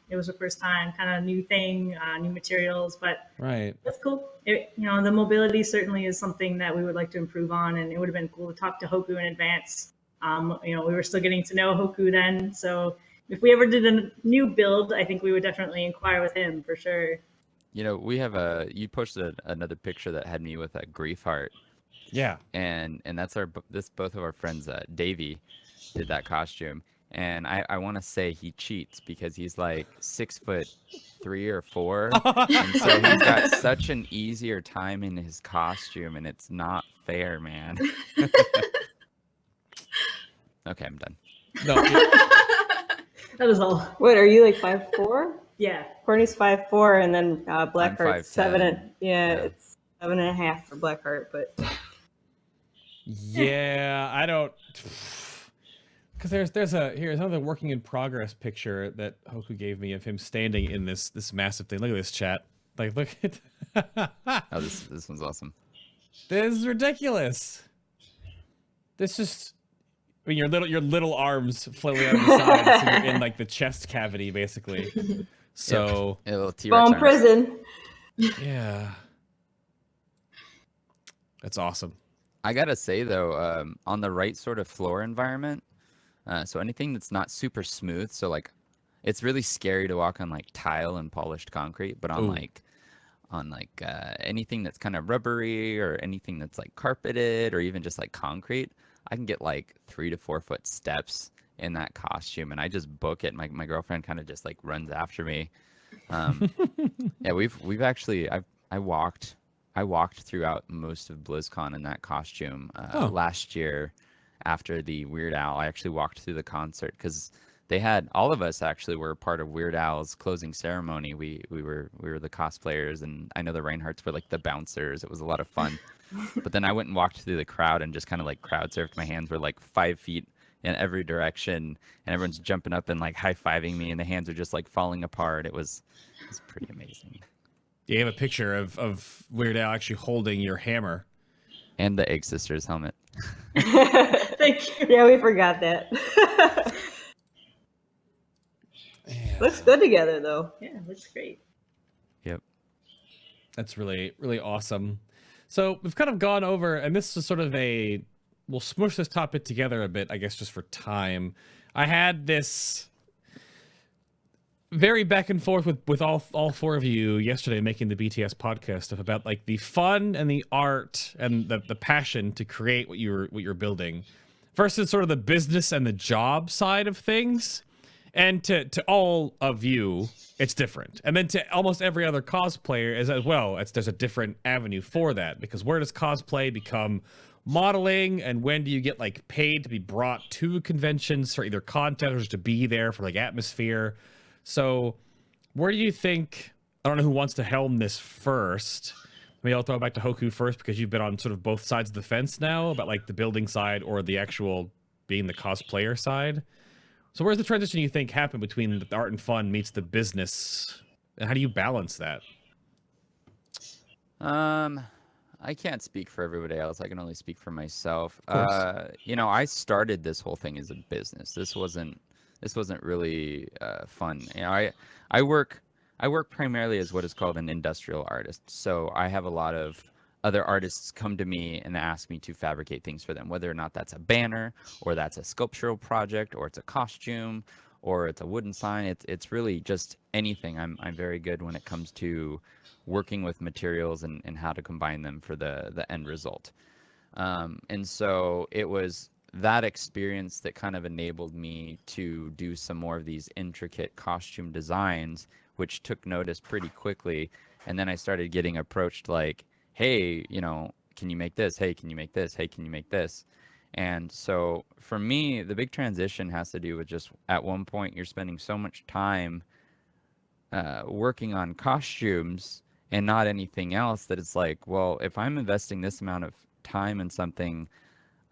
It was the first time, kind of new thing, new materials, but right, that's cool. The mobility certainly is something that we would like to improve on, and it would have been cool to talk to Hoku in advance. We were still getting to know Hoku then, so if we ever did a new build, I think we would definitely inquire with him for sure. You know, you posted another picture that had me with a grief heart. Yeah. And that's both of our friends, Davey did that costume. And I want to say he cheats because he's like 6'3" or 4. And so he's got such an easier time in his costume, and it's not fair, man. Okay, I'm done. No. That was all. What are you like 5'4"? Yeah. Courtney's 5'4", and then Blackheart's 5'10". 7. Yeah. It's 7.5 for Blackheart, but Yeah, I don't. Because here's another working in progress picture that Hoku gave me of him standing in this massive thing. Look at this, chat. Like, look at. Oh, this one's awesome. This is ridiculous. This just. I mean, your little arms flailing out of the sides, so you're in like the chest cavity, basically. So. Yeah, a little T-Rex bone arms. prison. Yeah. That's awesome. I gotta say though, on the right sort of floor environment, so anything that's not super smooth, so like, it's really scary to walk on like tile and polished concrete, but on anything that's kind of rubbery or anything that's like carpeted or even just like concrete, I can get like 3 to 4 foot steps in that costume, and I just book it. My girlfriend kind of just like runs after me. Yeah, we've actually I walked throughout most of BlizzCon in that costume last year after the Weird Al. I actually walked through the concert because they had, all of us actually were part of Weird Al's closing ceremony. We were the cosplayers, and I know the Reinhardts were like the bouncers. It was a lot of fun. But then I went and walked through the crowd and just kind of like crowd surfed. My hands were like 5 feet in every direction, and everyone's jumping up and like high-fiving me, and the hands are just like falling apart. It was pretty amazing. You have a picture of Weird Al actually holding your hammer. And the Egg Sisters helmet. Thank you. Yeah, we forgot that. Yeah. Looks good together, though. Yeah, looks great. Yep. That's really, really awesome. So we've kind of gone over, and this is sort of we'll smush this topic together a bit, I guess, just for time. I had this very back and forth with all four of you yesterday making the BTS podcast stuff about like the fun and the art and the passion to create what you're building versus sort of the business and the job side of things. And to all of you, it's different. And then to almost every other cosplayer as well, there's a different avenue for that, because where does cosplay become modeling, and when do you get like paid to be brought to conventions for either content or just to be there for like atmosphere? So where do you think, I don't know who wants to helm this first. Maybe I'll throw it back to Hoku first, because you've been on sort of both sides of the fence now about like the building side or the actual being the cosplayer side. So where's the transition you think happened between the art and fun meets the business, and how do you balance that? I can't speak for everybody else. I can only speak for myself. You know, I started this whole thing as a business. This wasn't really fun. You know, I work primarily as what is called an industrial artist. So I have a lot of other artists come to me and ask me to fabricate things for them, whether or not that's a banner or that's a sculptural project or it's a costume or it's a wooden sign. It's really just anything. I'm very good when it comes to working with materials and how to combine them for the end result. And so it was that experience that kind of enabled me to do some more of these intricate costume designs, which took notice pretty quickly. And then I started getting approached like, hey, you know, can you make this? Hey, can you make this? Hey, can you make this? And so for me, the big transition has to do with just at one point you're spending so much time working on costumes and not anything else that it's like, well, if I'm investing this amount of time in something,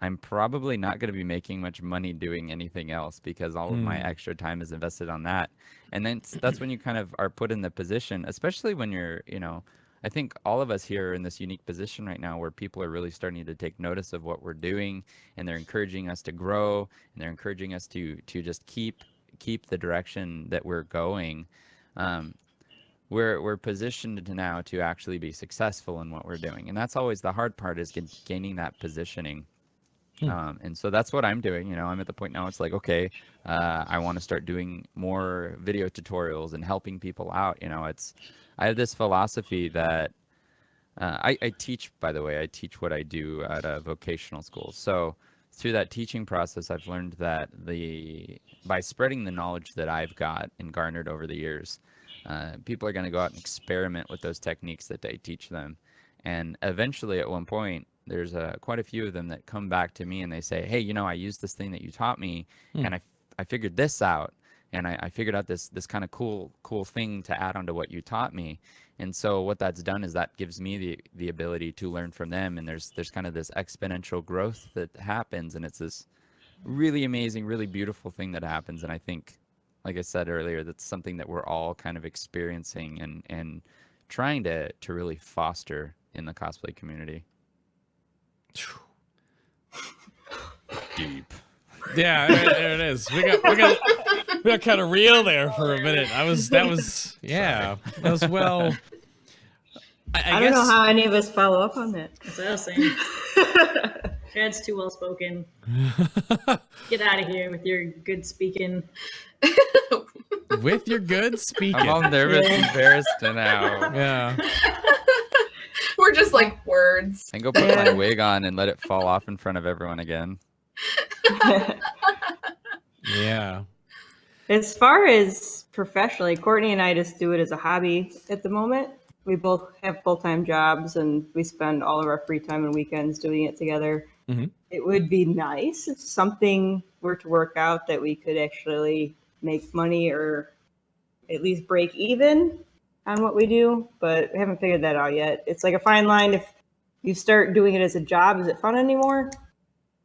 I'm probably not going to be making much money doing anything else, because all of my extra time is invested on that. And then that's when you kind of are put in the position, especially when you're, you know, I think all of us here are in this unique position right now where people are really starting to take notice of what we're doing, and they're encouraging us to grow, and they're encouraging us to just keep the direction that we're going. We're positioned now to actually be successful in what we're doing, and that's always the hard part, is gaining that positioning. And so that's what I'm doing. You know, I'm at the point now, it's like, okay, I want to start doing more video tutorials and helping people out. You know, I have this philosophy that I teach, by the way, I teach what I do at a vocational school. So through that teaching process, I've learned that by spreading the knowledge that I've got and garnered over the years, people are going to go out and experiment with those techniques that I teach them. And eventually at one point, there's quite a few of them that come back to me and they say, hey, you know, I used this thing that you taught me and I figured this out. And I figured out this kind of cool thing to add on to what you taught me. And so what that's done is that gives me the ability to learn from them. And there's kind of this exponential growth that happens. And it's this really amazing, really beautiful thing that happens. And I think, like I said earlier, that's something that we're all kind of experiencing and trying to really foster in the cosplay community. Deep. Yeah, there it is. We got kind of real there for a minute. That was well. I don't know how any of us follow up on that. That's what I was saying. Chad's too well spoken. Get out of here with your good speaking. With your good speaking. I'm all nervous and embarrassed now. Yeah. We're just like words. And go put my wig on and let it fall off in front of everyone again. Yeah. As far as professionally, Courtney and I just do it as a hobby at the moment. We both have full-time jobs and we spend all of our free time and weekends doing it together. Mm-hmm. It would be nice if something were to work out that we could actually make money or at least break even on what we do, but we haven't figured that out yet. It's like a fine line. If you start doing it as a job, is it fun anymore?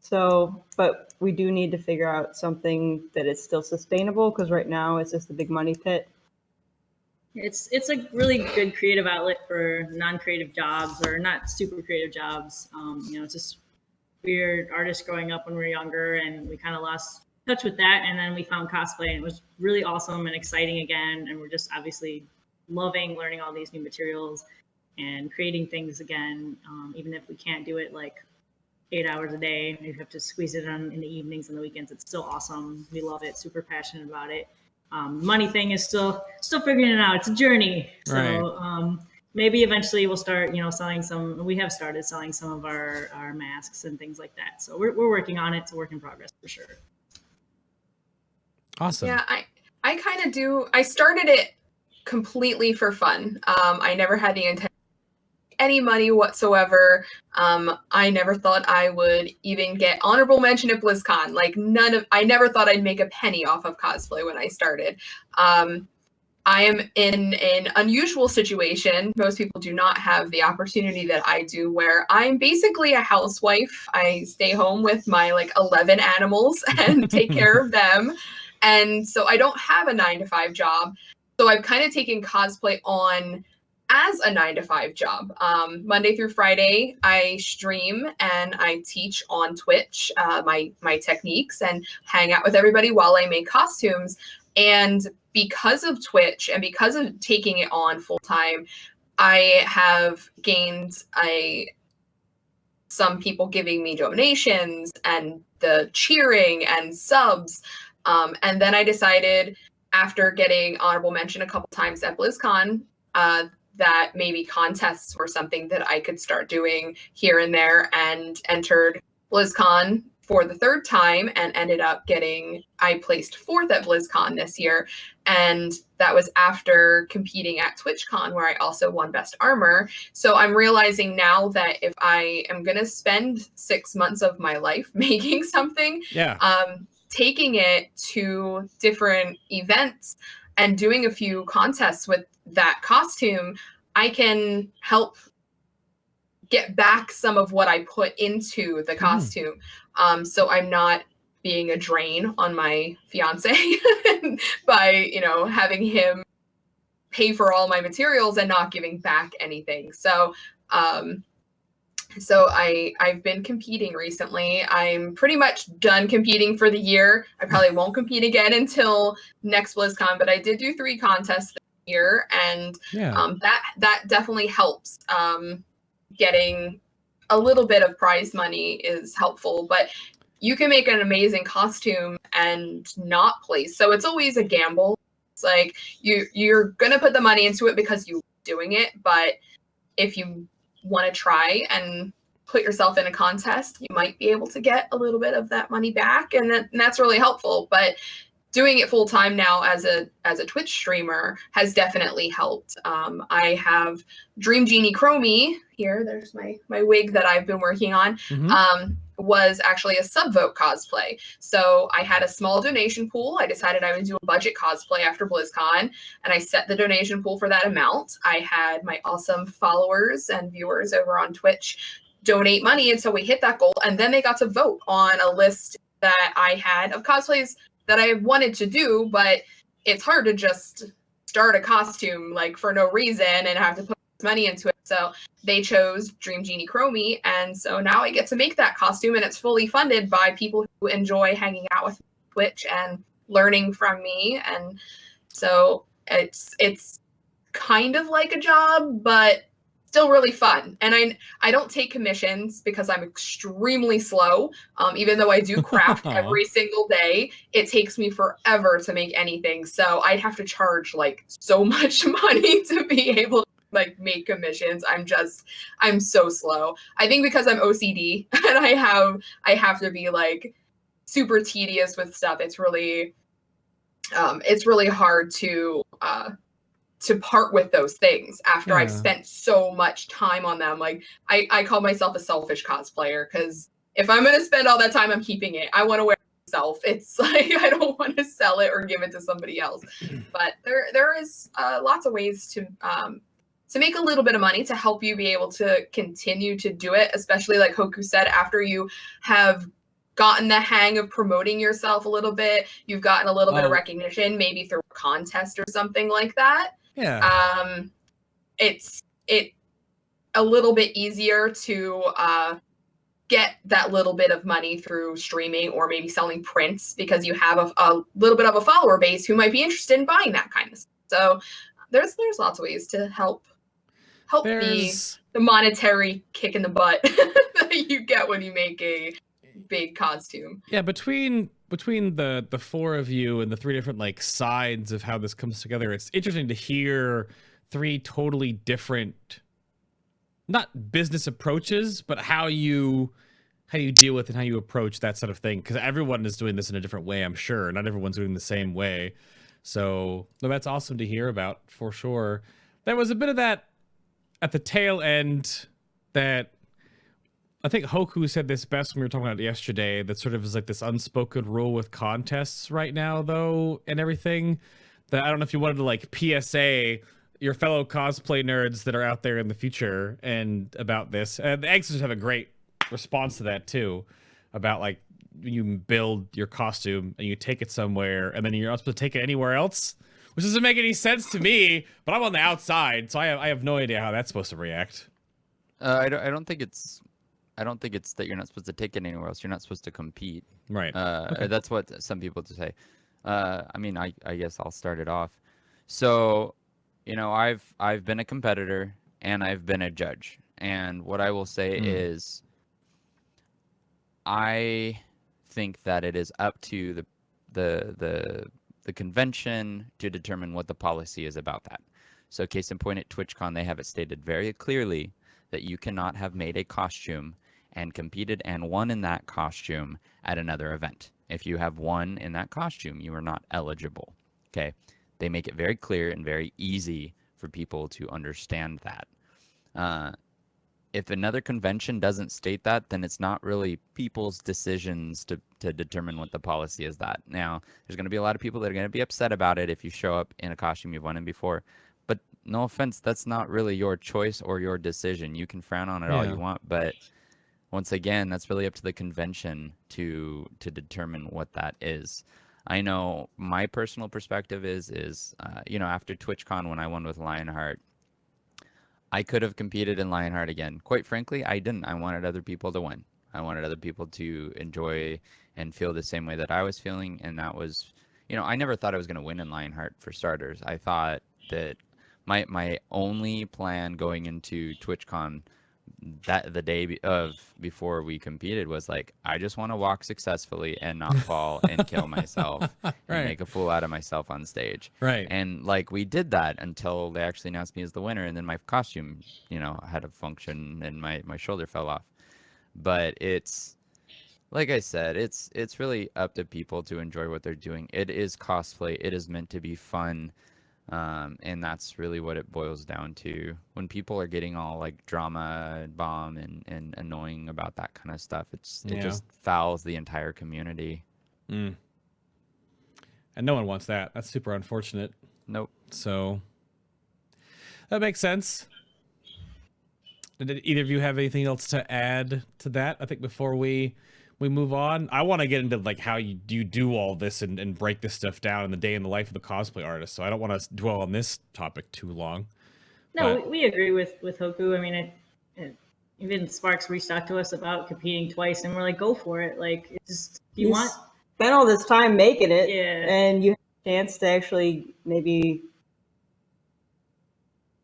So, but we do need to figure out something that is still sustainable because right now it's just a big money pit. It's a really good creative outlet for non-creative jobs or not super creative jobs. You know, it's just we're artists growing up when we were younger and we kind of lost touch with that. And then we found cosplay and it was really awesome and exciting again. And we're just obviously loving learning all these new materials and creating things again, even if we can't do it like 8 hours a day. We have to squeeze it on in the evenings and the weekends. It's still awesome. We love it. Super passionate about it. Money thing is still figuring it out. It's a journey. So right. Maybe eventually we'll start, you know, selling some. We have started selling some of our masks and things like that. So we're working on it. It's a work in progress for sure. Awesome. Yeah, I kind of do. I started it completely for fun. I never had the intention any money whatsoever. I never thought I would even get honorable mention at BlizzCon. Like I never thought I'd make a penny off of cosplay when I started. I am in an unusual situation. Most people do not have the opportunity that I do, where I'm basically a housewife. I stay home with my 11 animals and take care of them. And so I don't have a 9-to-5 job. So I've kind of taken cosplay on as a 9-to-5 job. Monday through Friday, I stream and I teach on Twitch my techniques and hang out with everybody while I make costumes. And because of Twitch and because of taking it on full time, I have gained some people giving me donations and the cheering and subs. And then I decided, after getting honorable mention a couple times at BlizzCon, that maybe contests were something that I could start doing here and there, and entered BlizzCon for the 3rd time and ended up I placed 4th at BlizzCon this year. And that was after competing at TwitchCon, where I also won Best Armor. So I'm realizing now that if I am going to spend 6 months of my life making something, taking it to different events and doing a few contests with that costume, I can help get back some of what I put into the costume. So I'm not being a drain on my fiance by, having him pay for all my materials and not giving back anything. So I've been competing recently. I'm pretty much done competing for the year. I probably won't compete again until next BlizzCon, but I did do 3 contests this year, and that definitely helps getting a little bit of prize money is helpful, but you can make an amazing costume and not place. So it's always a gamble. It's like you're going to put the money into it because you're doing it, but if you want to try and put yourself in a contest, you might be able to get a little bit of that money back, and that's really helpful. But doing it full time now as a Twitch streamer has definitely helped. I have Dream Genie Chromie here. There's my wig that I've been working on. Was actually a subvote cosplay. So I had a small donation pool. I decided I would do a budget cosplay after BlizzCon, and I set the donation pool for that amount. I had my awesome followers and viewers over on Twitch donate money until we hit that goal, and then they got to vote on a list that I had of cosplays that I wanted to do, but it's hard to just start a costume like for no reason and have to put money into it. So they chose Dream Genie Chromie, and so now I get to make that costume, and it's fully funded by people who enjoy hanging out with Twitch and learning from me. And so it's kind of like a job, but still really fun. And I don't take commissions because I'm extremely slow. Even though I do craft every single day, it takes me forever to make anything. So I'd have to charge like so much money to be able to like make commissions. I'm so slow. I think because I'm OCD and I have to be like super tedious with stuff. It's really hard to part with those things after I've spent so much time on them. Like I call myself a selfish cosplayer, because if I'm going to spend all that time, I'm keeping it. I want to wear it myself. It's like, I don't want to sell it or give it to somebody else. But there is lots of ways to make a little bit of money to help you be able to continue to do it, especially like Hoku said, after you have gotten the hang of promoting yourself a little bit, you've gotten a little bit of recognition, maybe through a contest or something like that. Yeah. It's a little bit easier to get that little bit of money through streaming or maybe selling prints, because you have a little bit of a follower base who might be interested in buying that kind of stuff. So there's lots of ways to help the monetary kick in the butt that you get when you make a big costume. Yeah, between the four of you and the three different like sides of how this comes together, it's interesting to hear three totally different, not business approaches, but how you deal with and how you approach that sort of thing, because everyone is doing this in a different way, I'm sure. Not everyone's doing the same way. So no, that's awesome to hear about, for sure. There was a bit of that at the tail end that I think Hoku said this best when we were talking about it yesterday, that sort of is like this unspoken rule with contests right now, though, and everything. That I don't know if you wanted to like PSA your fellow cosplay nerds that are out there in the future and about this. And the Exes have a great response to that too, about like you build your costume and you take it somewhere and then you're not supposed to take it anywhere else, which doesn't make any sense to me, but I'm on the outside, so I have no idea how that's supposed to react. I don't think it's that you're not supposed to take it anywhere else. You're not supposed to compete. Right. Okay. That's what some people say. I mean, I guess I'll start it off. So, you know, I've been a competitor and I've been a judge. And what I will say is I think that it is up to the convention to determine what the policy is about that. So case in point, at TwitchCon, they have it stated very clearly that you cannot have made a costume and competed and won in that costume at another event. If you have won in that costume, you are not eligible. Okay? They make it very clear and very easy for people to understand that. If another convention doesn't state that, then it's not really people's decisions to determine what the policy is that. Now, there's going to be a lot of people that are going to be upset about it if you show up in a costume you've won in before. But no offense, that's not really your choice or your decision. You can frown on it all you want, but once again, that's really up to the convention to determine what that is. I know my personal perspective is you know, after TwitchCon when I won with Lionheart, I could have competed in Lionheart again. Quite frankly, I didn't. I wanted other people to win. I wanted other people to enjoy and feel the same way that I was feeling, and that was, you know, I never thought I was going to win in Lionheart, for starters. I thought that my only plan going into TwitchCon that the day before we competed was like, I just want to walk successfully and not fall and kill myself and make a fool out of myself on stage. Right. And like we did that until they actually announced me as the winner, and then my costume, had a function and my shoulder fell off. But it's like I said, it's really up to people to enjoy what they're doing. It is cosplay. It is meant to be fun. And that's really what it boils down to. When people are getting all like drama bomb and annoying about that kind of stuff, it just fouls the entire community. And no one wants that. That's super unfortunate. Nope. So that makes sense. Did either of you have anything else to add to that? I think before we move on, I want to get into like how you do all this and break this stuff down in the day in the life of the cosplay artist. So I don't want to dwell on this topic too long. No, we agree with Hoku. I mean, even Sparkz reached out to us about competing twice, and we're like, go for it. Like, it's if you want. Spent all this time making it, yeah, and you have a chance to actually maybe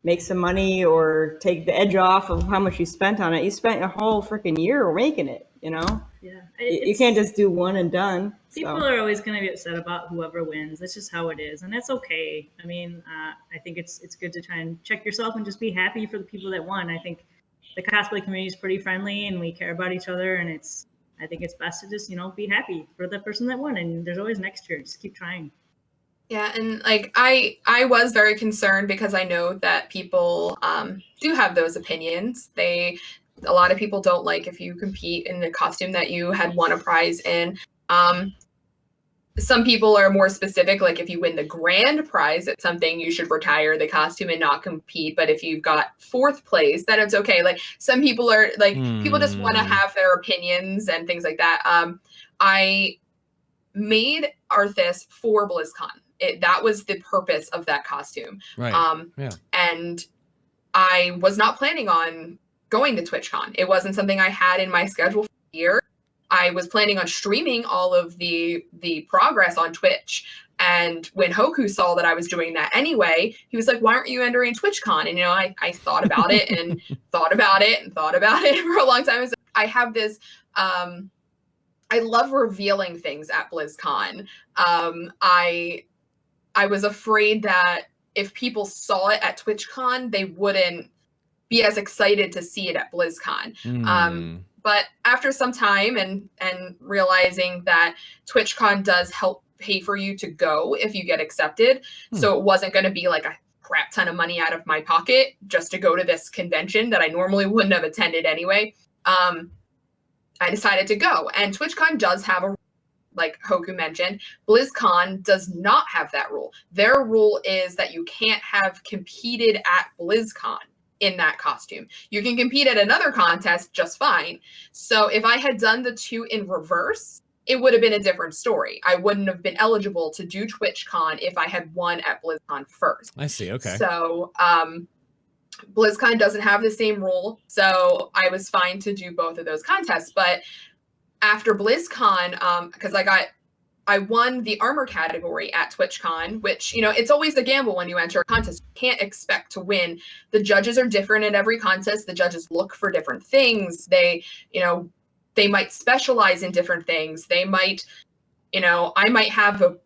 make some money or take the edge off of how much you spent on it. You spent a whole freaking year making it, Yeah. You can't just do one and done. People are always going to be upset about whoever wins. That's just how it is. And that's okay. I mean, I think it's good to try and check yourself and just be happy for the people that won. I think the cosplay community is pretty friendly and we care about each other. And I think it's best to just, be happy for the person that won. And there's always next year. Just keep trying. Yeah, and like I was very concerned because I know that people do have those opinions. A lot of people don't like if you compete in the costume that you had won a prize in. Some people are more specific, like if you win the grand prize at something, you should retire the costume and not compete. But if you've got fourth place, then it's okay. Like some people are like, people just want to have their opinions and things like that. I made Arthas for BlizzCon. That was the purpose of that costume. Right. And I was not planning on going to TwitchCon. It wasn't something I had in my schedule for the year. I was planning on streaming all of the progress on Twitch. And when Hoku saw that I was doing that anyway, he was like, why aren't you entering TwitchCon? And, I thought about it and thought about it and thought about it for a long time. So I have this, I love revealing things at BlizzCon. I was afraid that if people saw it at TwitchCon, they wouldn't be as excited to see it at BlizzCon. But after some time and realizing that TwitchCon does help pay for you to go if you get accepted, so it wasn't going to be like a crap ton of money out of my pocket just to go to this convention that I normally wouldn't have attended anyway, I decided to go. And TwitchCon does have a, like Hoku mentioned, BlizzCon does not have that rule. Their rule is that you can't have competed at BlizzCon in that costume. You can compete at another contest just fine. So if I had done the two in reverse, it would have been a different story. I wouldn't have been eligible to do TwitchCon if I had won at BlizzCon first. I see. Okay. So BlizzCon doesn't have the same rule. So I was fine to do both of those contests. But after BlizzCon, because I won the armor category at TwitchCon, which, it's always a gamble when you enter a contest. You can't expect to win. The judges are different in every contest. The judges look for different things. They might specialize in different things. They might, I might have a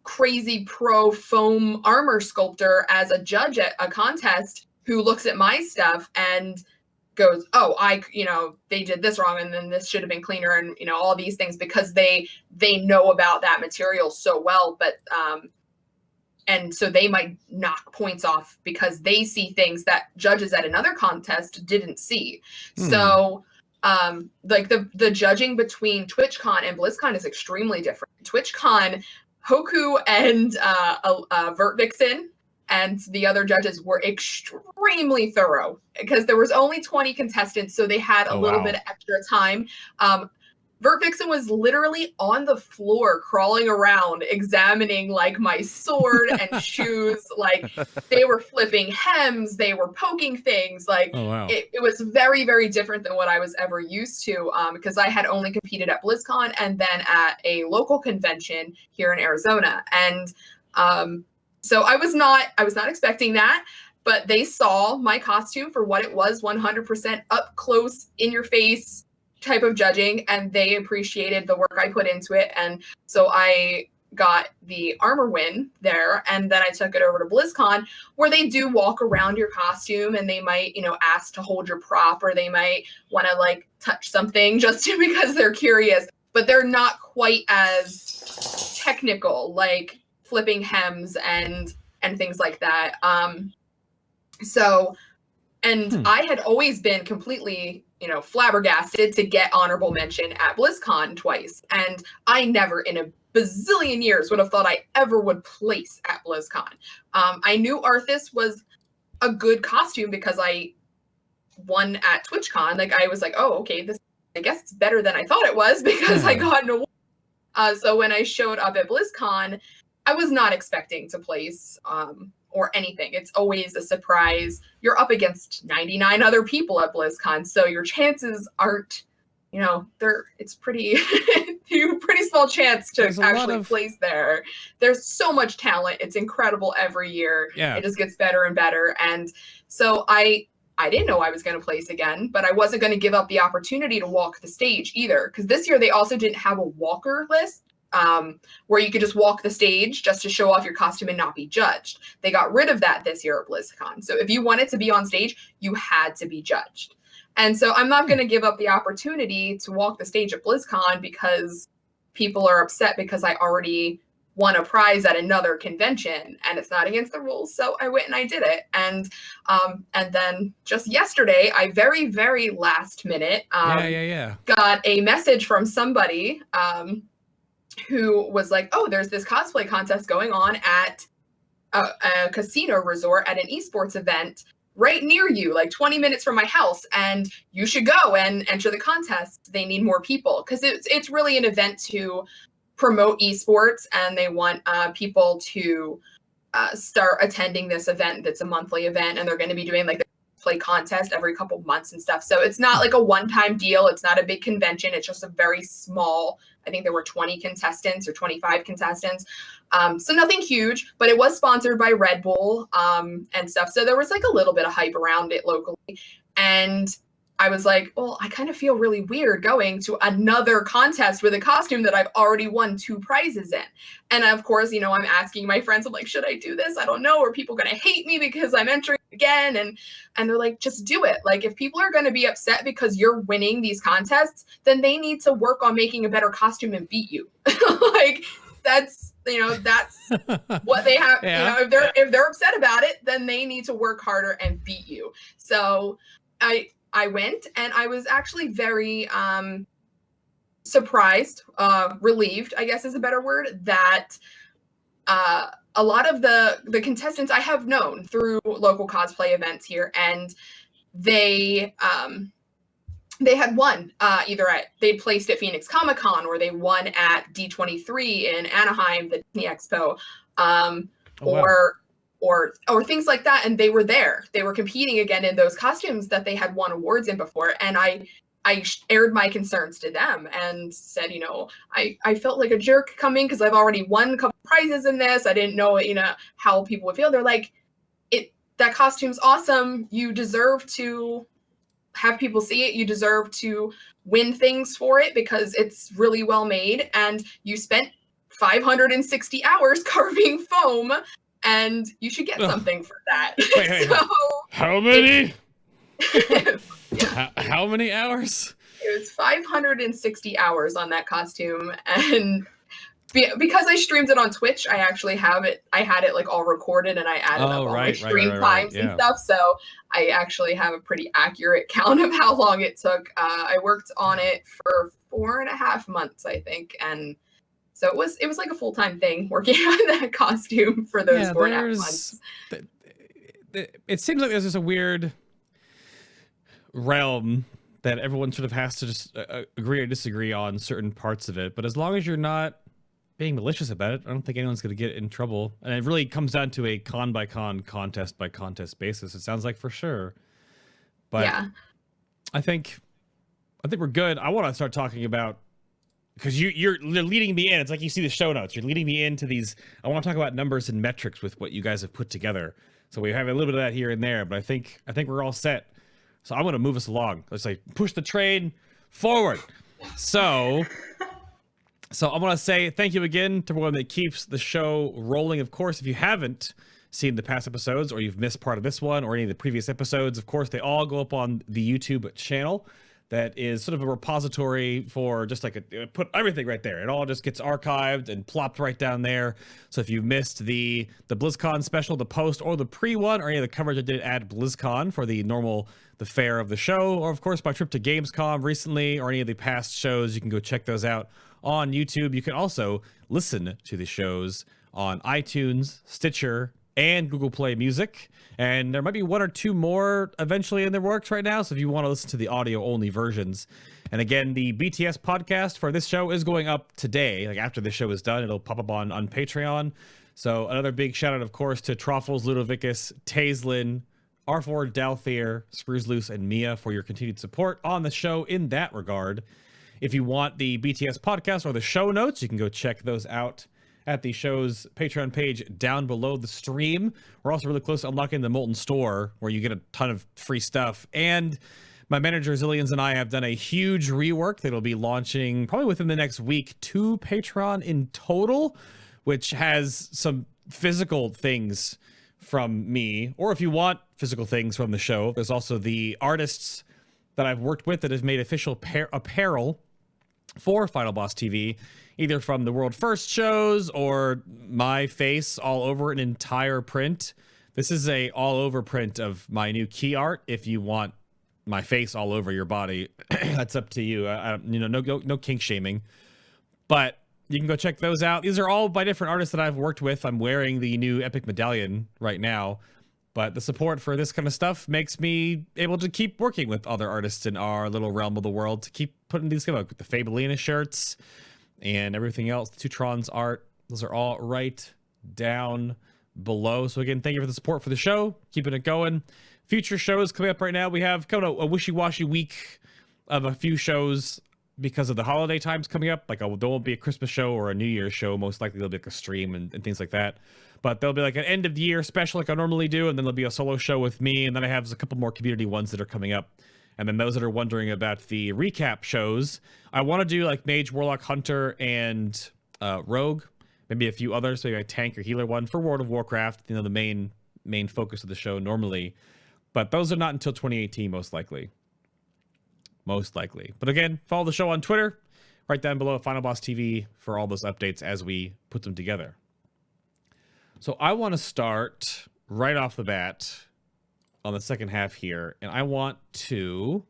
crazy pro foam armor sculptor as a judge at a contest who looks at my stuff and goes, oh, they did this wrong and then this should have been cleaner and, all these things because they know about that material so well. But, and so they might knock points off because they see things that judges at another contest didn't see. So, like the judging between TwitchCon and BlizzCon is extremely different. TwitchCon, Hoku and Vert Vixen and the other judges were extremely thorough because there was only 20 contestants, so they had a little bit of extra time. Vert Vixen was literally on the floor crawling around examining like my sword and shoes. Like they were flipping hems, they were poking things. Like it was very, very different than what I was ever used to because I had only competed at BlizzCon and then at a local convention here in Arizona. And so I was not expecting that. but they saw my costume for what it was, 100% up close, in your face type of judging, and they appreciated the work I put into it. And so I got the armor win there, and then I took it over to BlizzCon, where they do walk around your costume, and they might, ask to hold your prop, or they might want to like touch something just because they're curious, but they're not quite as technical, like flipping hems and things like that. I had always been completely, flabbergasted to get honorable mention at BlizzCon twice. And I never in a bazillion years would have thought I ever would place at BlizzCon. I knew Arthas was a good costume because I won at TwitchCon. Like, I was like, oh, okay, I guess it's better than I thought it was because I got an award. So when I showed up at BlizzCon, I was not expecting to place or anything. It's always a surprise. You're up against 99 other people at BlizzCon, so your chances aren't, it's pretty pretty small chance to actually place there. There's so much talent. It's incredible every year. Yeah. It just gets better and better. And so I didn't know I was going to place again, but I wasn't going to give up the opportunity to walk the stage either, because this year they also didn't have a walker list. Where you could just walk the stage just to show off your costume and not be judged. They got rid of that this year at BlizzCon. So if you wanted to be on stage, you had to be judged. And so I'm not going to give up the opportunity to walk the stage at BlizzCon because people are upset because I already won a prize at another convention and it's not against the rules. So I went and I did it. And then just yesterday, I very, very last minute got a message from somebody who was like, oh, there's this cosplay contest going on at a casino resort at an esports event right near you, like 20 minutes from my house, and you should go and enter the contest. They need more people because it's really an event to promote esports, and they want people to start attending this event. That's a monthly event, and they're going to be doing like the play contest every couple months and stuff. So it's not like a one-time deal. It's not a big convention. It's just a very small, I think there were 20 contestants or 25 contestants. So nothing huge, but it was sponsored by Red Bull and stuff. So there was like a little bit of hype around it locally. And I was like, well, I kind of feel really weird going to another contest with a costume that I've already won 2 prizes in. And of course, I'm asking my friends, I'm like, should I do this? I don't know. Are people going to hate me because I'm entering again? And they're like, just do it. Like, if people are going to be upset because you're winning these contests, then they need to work on making a better costume and beat you. Like, that's what they have. Yeah. If they're upset about it, then they need to work harder and beat you. So I went, and I was actually very surprised, relieved, I guess is a better word, that a lot of the contestants I have known through local cosplay events here, and they had won either they placed at Phoenix Comic Con, or they won at D23 in Anaheim, the Disney Expo, or things like that. And they were there. They were competing again in those costumes that they had won awards in before. And I aired my concerns to them and said, I felt like a jerk coming because I've already won a couple prizes in this. I didn't know, how people would feel. They're like, that costume's awesome. You deserve to have people see it. You deserve to win things for it because it's really well made. And you spent 560 hours carving foam, and you should get something for that. Wait, so, how many? Yeah. How many hours? It was 560 hours on that costume, and because I streamed it on Twitch, I actually have it. I had it like all recorded, and I added up all my stream times and stuff. So I actually have a pretty accurate count of how long it took. I worked on it for 4.5 months, I think, and so it was like a full-time thing working on that costume for those 4.5 months. It seems like there's just a weird realm that everyone sort of has to just agree or disagree on certain parts of it. But as long as you're not being malicious about it, I don't think anyone's going to get in trouble. And it really comes down to a con by con, contest by contest basis. It sounds like, for sure. But yeah. I think we're good. I want to start talking about, because you're leading me in. It's like you see the show notes. You're leading me into these. I want to talk about numbers and metrics with what you guys have put together. So we have a little bit of that here and there, but I think we're all set. So I'm going to move us along. Let's like push the train forward. So I want to say thank you again to everyone that keeps the show rolling. Of course, if you haven't seen the past episodes or you've missed part of this one or any of the previous episodes, of course, they all go up on the YouTube channel. That is sort of a repository for just like put everything right there. It all just gets archived and plopped right down there. So if you missed the BlizzCon special, the post, or the pre-one, or any of the coverage I did at BlizzCon for the fair of the show, or of course my trip to Gamescom recently, or any of the past shows, you can go check those out on YouTube. You can also listen to the shows on iTunes, Stitcher, and Google Play Music. And there might be one or two more eventually in the works right now. So if you want to listen to the audio only versions. And again, the BTS podcast for this show is going up today. Like after this show is done, it'll pop up on Patreon. So another big shout out, of course, to Troffles, Ludovicus, Taislin, R4, Dalthier, Screws Loose, and Mia for your continued support on the show in that regard. If you want the BTS podcast or the show notes, you can go check those out at the show's Patreon page down below the stream. We're also really close to unlocking the Molten store, where you get a ton of free stuff. And my manager Zillions and I have done a huge rework that'll be launching probably within the next week, 2 Patreon in total, which has some physical things from me. Or if you want physical things from the show, there's also the artists that I've worked with that have made official apparel for Final Boss TV, either from the World First shows or my face all over an entire print. This is a all over print of my new key art. If you want my face all over your body, that's up to you. No kink shaming, but you can go check those out. These are all by different artists that I've worked with. I'm wearing the new Epic Medallion right now, but the support for this kind of stuff makes me able to keep working with other artists in our little realm of the world to keep putting these together, like the Fabelina shirts and everything else, Teutron's art. Those are all right down below. So again, thank you for the support for the show, keeping it going. Future shows coming up right now. We have kind of a wishy-washy week of a few shows because of the holiday times coming up. Like there won't be a Christmas show or a New Year's show. Most likely there'll be like a stream and things like that. But there'll be like an end of the year special like I normally do, and then there'll be a solo show with me, and then I have a couple more community ones that are coming up. And then those that are wondering about the recap shows, I want to do like Mage, Warlock, Hunter, and Rogue. Maybe a few others, maybe a tank or healer one for World of Warcraft, the main focus of the show normally. But those are not until 2018, most likely. But again, follow the show on Twitter, right down below at FinalBossTV for all those updates as we put them together. So I want to start right off the bat on the second half here, and I want to...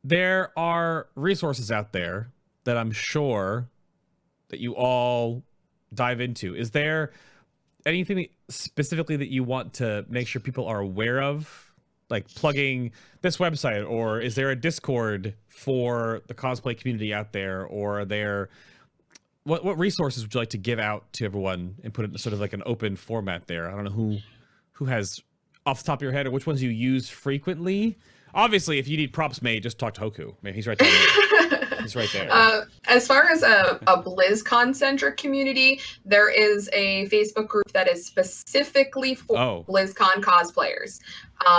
There are resources out there that I'm sure that you all dive into. Is there anything specifically that you want to make sure people are aware of? Like plugging this website, or is there a Discord for the cosplay community out there, or are there... What resources would you like to give out to everyone and put it in sort of like an open format there? I don't know who has off the top of your head, or which ones you use frequently. Obviously, if you need props made, just talk to Hoku. Man, he's right there. He's right there. As far as a BlizzCon-centric community, there is a Facebook group that is specifically for BlizzCon cosplayers.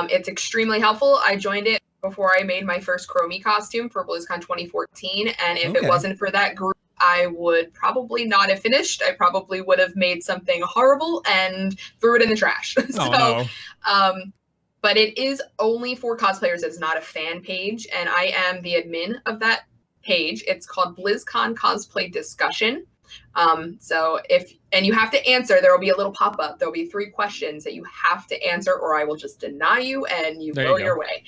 It's extremely helpful. I joined it before I made my first Chromie costume for BlizzCon 2014, and if it wasn't for that group, I would probably not have finished. I probably would have made something horrible and threw it in the trash. But it is only for cosplayers. It's not a fan page, and I am the admin of that page. It's called BlizzCon Cosplay Discussion. And you have to answer. There will be a little pop-up. There'll be 3 questions that you have to answer, or I will just deny you and you go your way.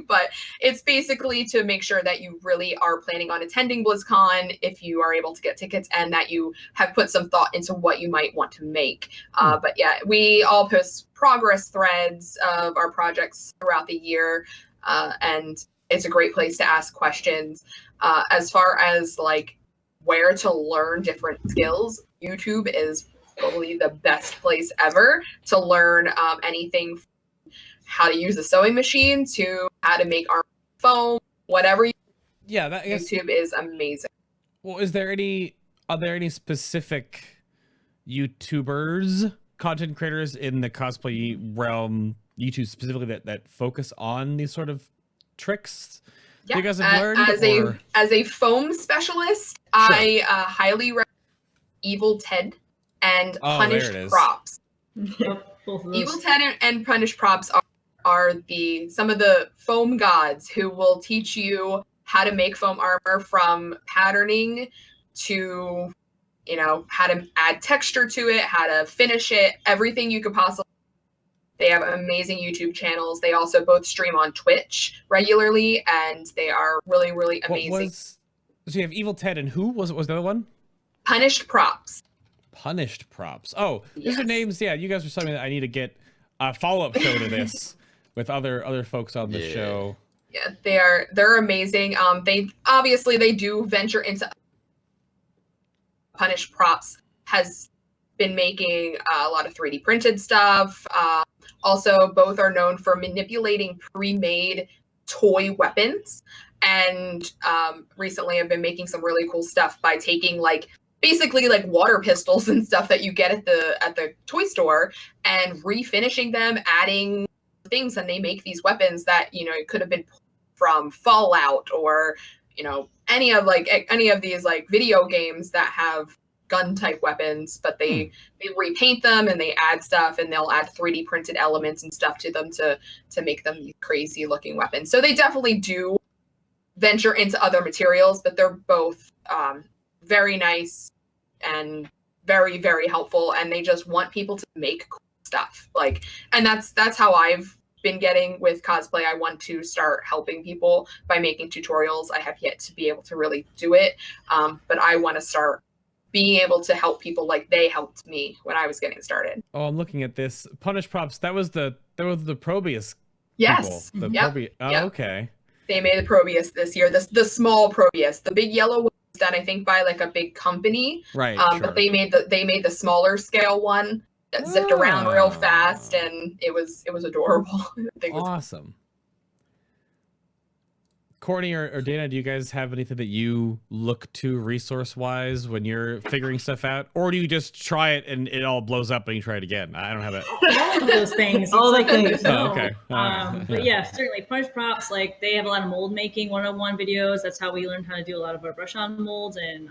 But it's basically to make sure that you really are planning on attending BlizzCon if you are able to get tickets, and that you have put some thought into what you might want to make. But yeah, we all post progress threads of our projects throughout the year, and it's a great place to ask questions. As far as like where to learn different skills, YouTube is probably the best place ever to learn anything from how to use a sewing machine to how to make arm foam, whatever. YouTube is amazing. Well, are there any specific YouTubers, content creators in the cosplay realm, YouTube specifically, that focus on these sort of tricks Yeah, you guys have learned? As a foam specialist, I highly recommend Evil Ted and Punished Props. Yep, both of those. Evil Ted and Punished Props are some of the foam gods who will teach you how to make foam armor, from patterning to, how to add texture to it, how to finish it, everything you could possibly. They have amazing YouTube channels. They also both stream on Twitch regularly, and they are really, really amazing. So you have Evil Ted, and who was the other one? Punished Props. Punished Props. Oh, these are names. Yeah, you guys were telling me that I need to get a follow-up show to this with other folks on the show. Yeah, they're amazing. They do venture into. Punished Props has been making a lot of 3D printed stuff. Also, both are known for manipulating pre-made toy weapons, and recently have been making some really cool stuff by taking basically water pistols and stuff that you get at the toy store and refinishing them, adding things, and they make these weapons that it could have been from Fallout or any of these video games that have gun type weapons, but they repaint them and they add stuff, and they'll add 3D printed elements and stuff to them to make them crazy looking weapons. So they definitely do venture into other materials, but they're both very nice and very, very helpful, and they just want people to make cool stuff. And that's how I've been getting with cosplay. I want to start helping people by making tutorials. I have yet to be able to really do it, but I want to start being able to help people like they helped me when I was getting started. Oh, I'm looking at this. Punished Props. That was the Probius. Yes. People. Yep. Okay. They made the Probius this year. The small Probius. The big yellow one was done, I think, by a big company. Right. But they made the smaller scale one that zipped around real fast, and it was adorable. Awesome. Courtney or Dana, do you guys have anything that you look to resource-wise when you're figuring stuff out? Or do you just try it and it all blows up and you try it again? I don't have it. All of those things. All the things. Oh, okay. But yeah, certainly Punished Props, they have a lot of mold making 101 videos. That's how we learned how to do a lot of our brush-on molds and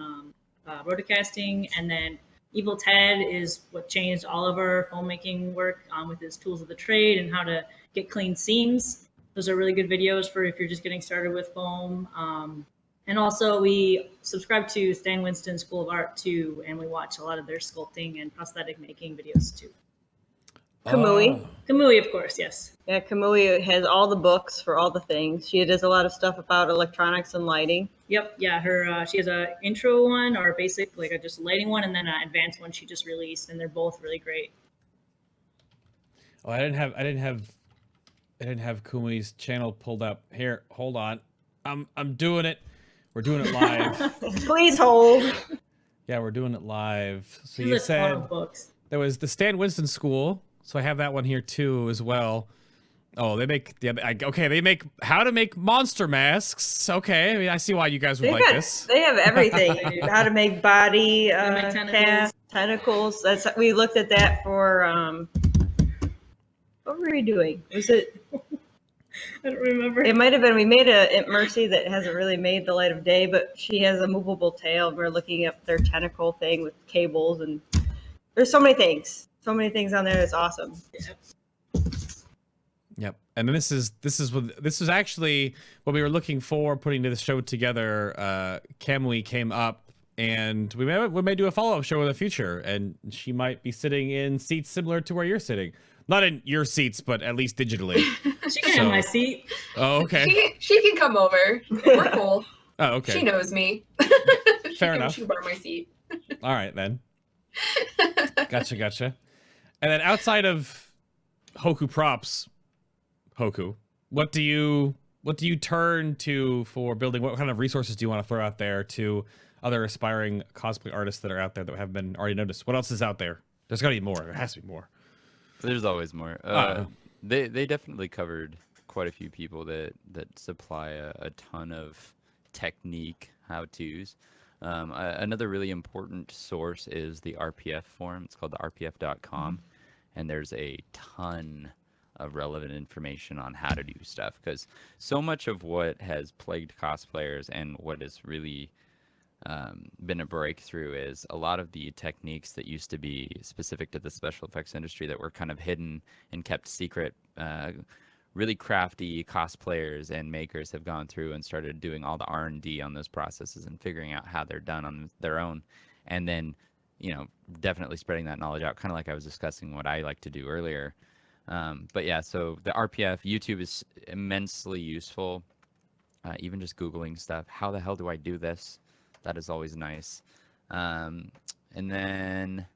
rotocasting. And then Evil Ted is what changed all of our foam making work with his tools of the trade and how to get clean seams. Those are really good videos for if you're just getting started with foam. And also we subscribe to Stan Winston School of Art too, and we watch a lot of their sculpting and prosthetic making videos too. Kamui. Kamui, of course, yes. Yeah, Kamui has all the books for all the things. She does a lot of stuff about electronics and lighting. Yep, yeah. She has a intro one or a basic, just a lighting one, and then an advanced one she just released, and they're both really great. Oh, I didn't have Kumi's channel pulled up. Here, hold on. I'm doing it. We're doing it live. Please hold. Yeah, we're doing it live. So There's you a ton said of books. there was the Stan Winston School. So I have that one here too as well. Oh, they make they make how to make monster masks. Okay, I mean I see why you guys would like this. They have everything. How to make body tentacles. tentacles. We looked at that for what were we doing? Was it? I don't remember. It might have been. We made a Aunt Mercy that hasn't really made the light of day, but she has a movable tail. We're looking at their tentacle thing with cables, and there's so many things. So many things on there that's awesome. Yep. And then this is actually what we were looking for putting the show together. Kamui came up, and we may do a follow-up show in the future, and she might be sitting in seats similar to where you're sitting. Not in your seats, but at least digitally. She can have my seat. Oh, okay. She can come over. We're cool. Oh, okay. She knows me. Fair enough. She can borrow my seat. All right, then. Gotcha. And then outside of Hoku Props, what do you turn to for building? What kind of resources do you want to throw out there to other aspiring cosplay artists that are out there that have been already noticed? What else is out there? There's got to be more. There has to be more. There's always more. They definitely covered quite a few people that supply a ton of technique how-tos. Another really important source is the RPF forum. It's called the rpf.com, and there's a ton of relevant information on how to do stuff, because so much of what has plagued cosplayers and what has really been a breakthrough is a lot of the techniques that used to be specific to the special effects industry that were kind of hidden and kept secret. Really crafty cosplayers and makers have gone through and started doing all the R&D on those processes and figuring out how they're done on their own, and then, definitely spreading that knowledge out, kind of like I was discussing what I like to do earlier. But yeah, so the RPF, YouTube is immensely useful. Even just Googling stuff. How the hell do I do this? That is always nice. And then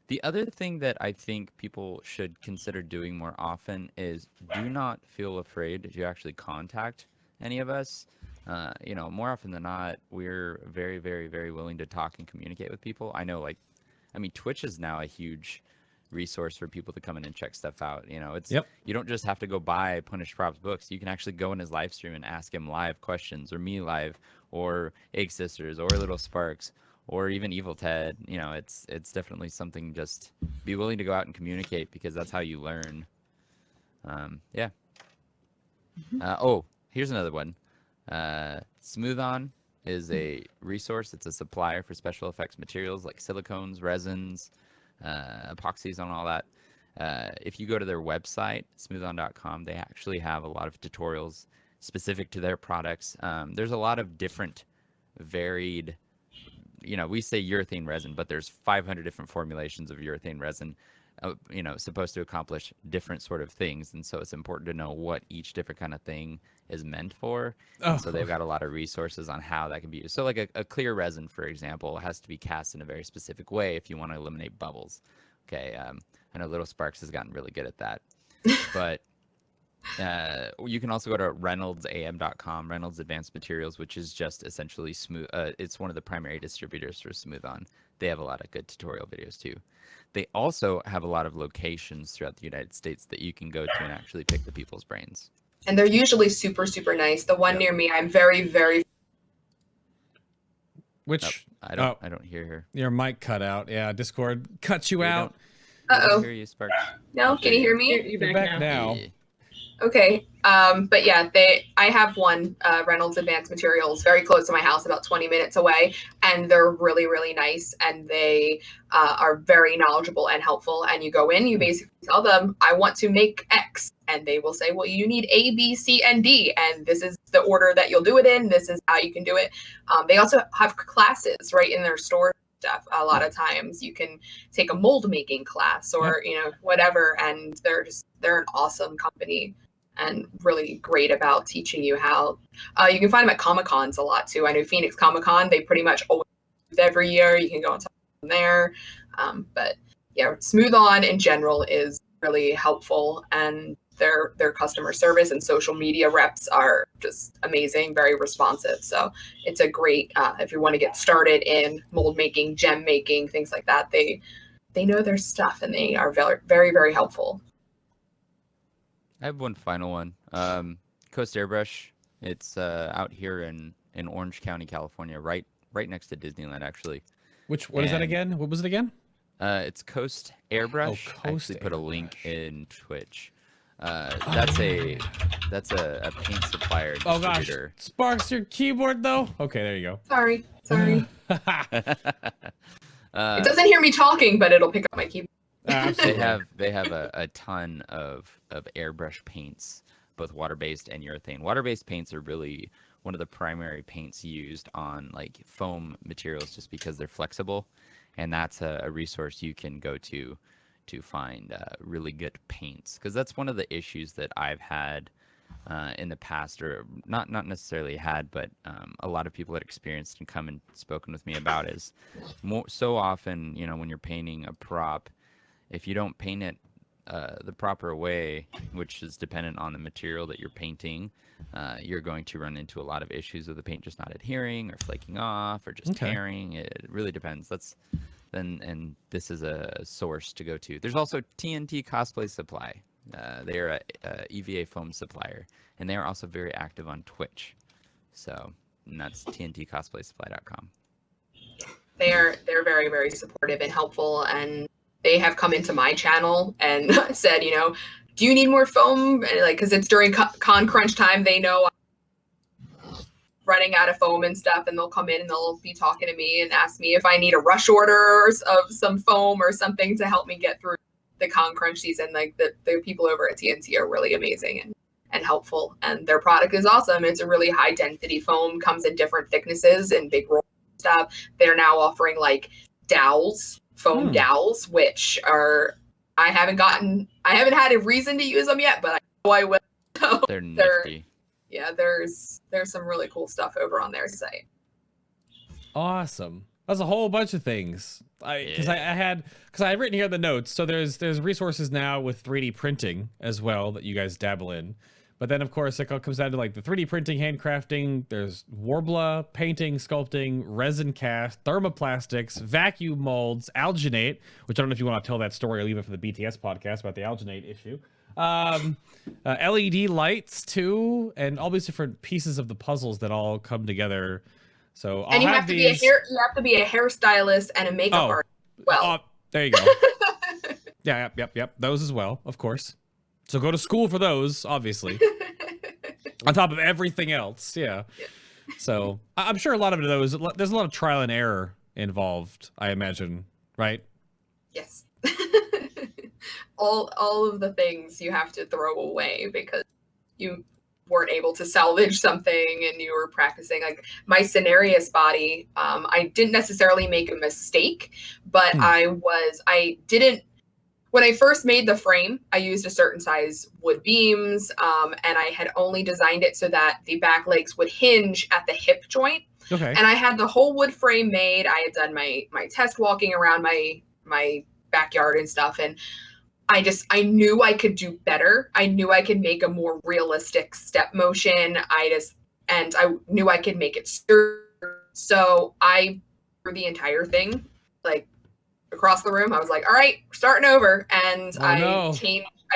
the other thing that I think people should consider doing more often is do not feel afraid to actually contact any of us. More often than not, we're very, very, very willing to talk and communicate with people. I know, Twitch is now a huge resource for people to come in and check stuff out. You don't just have to go buy Punished Props books. You can actually go in his live stream and ask him live questions, or me live, or Egg Sisters, or Little Sparkz, or even Evil Ted. It's definitely something. Just be willing to go out and communicate, because that's how you learn. Yeah. Here's another one. Smooth On is a resource. It's a supplier for special effects materials like silicones, resins, epoxies, and all that. If you go to their website, smoothon.com, they actually have a lot of tutorials specific to their products. There's a lot of different varied, we say urethane resin, but there's 500 different formulations of urethane resin, supposed to accomplish different sort of things. And so it's important to know what each different kind of thing is meant for. And so they've got a lot of resources on how that can be used. So like a clear resin, for example, has to be cast in a very specific way if you want to eliminate bubbles. Okay. I know Little Sparkz has gotten really good at that, but you can also go to reynoldsam.com, Reynolds Advanced Materials, which is just essentially smooth. It's one of the primary distributors for Smooth On. They have a lot of good tutorial videos too. They also have a lot of locations throughout the United States that you can go to and actually pick the people's brains. And they're usually super, super nice. The one near me, I'm very, very. Which I don't hear her. Your mic cut out. Yeah, Discord cuts you out. Uh-oh. I hear you, Sparkz. No, can you hear me? You're back now. Yeah. Okay. But yeah, I have one, Reynolds Advanced Materials, very close to my house, about 20 minutes away, and they're really, really nice, and they are very knowledgeable and helpful. And you go in, you basically tell them, I want to make X, and they will say, well, you need A, B, C, and D, and this is the order that you'll do it in. This is how you can do it. They also have classes right in their store. Stuff. A lot of times you can take a mold making class or whatever, and they're an awesome company and really great about teaching you how. You can find them at Comic-Cons a lot too. I know Phoenix Comic-Con, they pretty much always every year. You can go and talk to them there. But yeah, Smooth On in general is really helpful, and their customer service and social media reps are just amazing, very responsive. So it's a great, if you want to get started in mold making, gem making, things like that, they know their stuff, and they are very, very, very helpful. I have one final one. Coast Airbrush. It's out here in Orange County, California, right next to Disneyland, actually. What is that again? What was it again? It's Coast Airbrush. Coast I actually put a Airbrush. link in Twitch. That's a paint supplier Oh gosh, distributor. Sparkz, your keyboard though. Okay, there you go. Sorry. It It doesn't hear me talking, but it'll pick up my keyboard. They have a ton of airbrush paints, both water-based and urethane. Water-based paints are really one of the primary paints used on like foam materials, just because they're flexible, and that's a resource you can go to find really good paints, because that's one of the issues that I've had in the past, or not necessarily had, but a lot of people had experienced and come and spoken with me about, is so often, when you're painting a prop, if you don't paint it the proper way, which is dependent on the material that you're painting, you're going to run into a lot of issues with the paint just not adhering or flaking off or just tearing. It really depends. And this is a source to go to. There's also TNT Cosplay Supply. They are a EVA foam supplier, and they are also very active on Twitch. So, and that's tntcosplaysupply.com. they're very, very supportive and helpful, and they have come into my channel and said, you know, do you need more foam? And like, because it's during con crunch time, they know I'm running out of foam and stuff, and they'll come in and they'll be talking to me and ask me if I need a rush order of some foam or something to help me get through the con crunch season. Like the people over at TNT are really amazing and helpful, and their product is awesome. It's a really high density foam, comes in different thicknesses and big rolls and stuff. They're now offering like dowels, foam dowels, which are I haven't had a reason to use them yet, but I know I will. So They're nifty. Yeah, there's some really cool stuff over on their site. Awesome. That's a whole bunch of things. Because I had written here in the notes. So there's resources now with 3D printing as well that you guys dabble in. But then of course it comes down to like the 3D printing, handcrafting. There's Warbler, painting, sculpting, resin cast, thermoplastics, vacuum molds, alginate, which I don't know if you want to tell that story or leave it for the BTS podcast about the alginate issue. LED lights too, and all these different pieces of the puzzles that all come together. So and you have to be a hairstylist and a makeup artist. Well, there you go. Yeah, yep. Those as well, of course. So go to school for those, obviously. On top of everything else, yeah. So I'm sure a lot of those. There's a lot of trial and error involved, I imagine, right? Yes. all of the things you have to throw away because you weren't able to salvage something and you were practicing. Like my Cenarius body, I didn't necessarily make a mistake, but when I first made the frame, I used a certain size wood beams, and I had only designed it so that the back legs would hinge at the hip joint. Okay. And I had the whole wood frame made. I had done my test walking around my backyard and stuff, and I knew I could do better. I knew I could make a more realistic step motion. I knew I could make it sturdy. So I threw the entire thing, like, across the room. I was like, all right, we're starting over. And I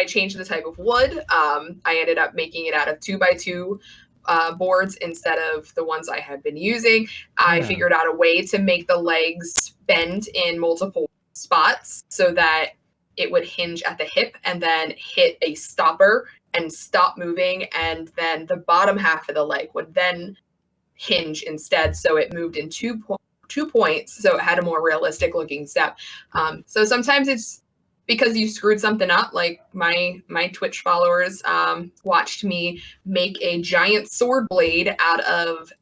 changed the type of wood. I ended up making it out of 2x2 boards instead of the ones I had been using. I figured out a way to make the legs bend in multiple spots so that it would hinge at the hip and then hit a stopper and stop moving. And then the bottom half of the leg would then hinge instead. So it moved in 2 points, so it had a more realistic looking step. So sometimes it's because you screwed something up. Like my Twitch followers watched me make a giant sword blade out of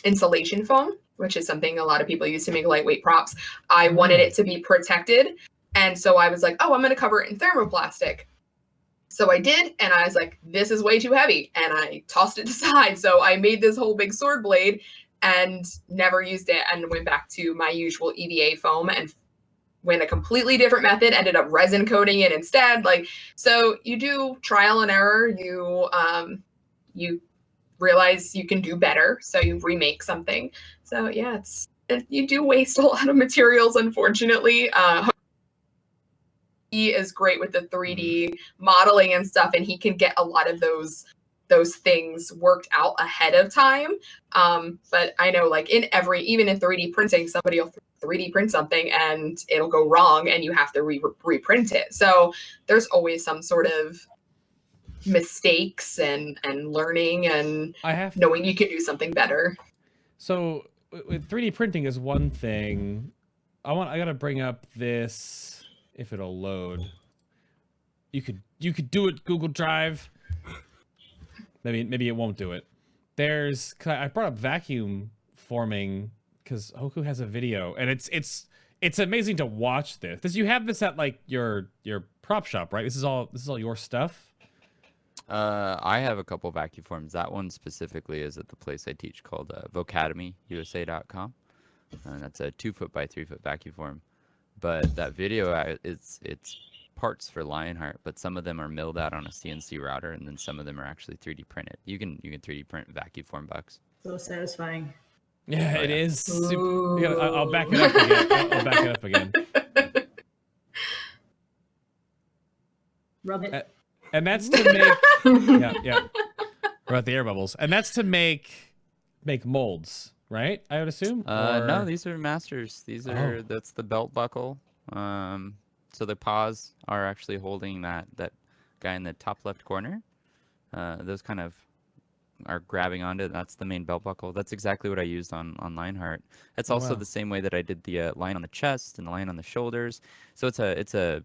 insulation foam, which is something a lot of people use to make lightweight props. I wanted it to be protected, and so I was like, oh, I'm going to cover it in thermoplastic. So I did, and I was like, this is way too heavy, and I tossed it aside. So I made this whole big sword blade and never used it, and went back to my usual EVA foam and went a completely different method, ended up resin coating it instead. Like, so you do trial and error. You realize you can do better, so you remake something. So yeah, you do waste a lot of materials, unfortunately. He is great with the 3D modeling and stuff, and he can get a lot of those things worked out ahead of time. But I know, like, even in 3D printing, somebody will 3D print something and it'll go wrong and you have to reprint it. So there's always some sort of mistakes and learning and knowing you can do something better. So with 3D printing is one thing. I gotta bring up this, if it'll load. You could do it, Google Drive. Maybe it won't do it. I brought up vacuum forming because Hoku has a video, and it's amazing to watch this. You have this at like your prop shop, right? This is all your stuff. I have a couple vacuum forms. That one specifically is at the place I teach called vocademyusa.com. And that's a 2-foot by 3-foot vacuum form. But that video, it's parts for Lionheart, but some of them are milled out on a CNC router, and then some of them are actually 3D printed. You can 3D print vacuum form bucks. So satisfying. Yeah, it is. I'll back it up again. I'll back it up again. Rub it. And that's to make yeah. Rub the air bubbles. And that's to make molds, right? I would assume. No, Or- these are masters. These Oh. are that's the belt buckle. So the paws are actually holding that guy in the top left corner. Those kind of are grabbing onto it. That's the main belt buckle. That's exactly what I used on Lionheart. That's Oh, also wow. the same way that I did the line on the chest and the line on the shoulders. So it's a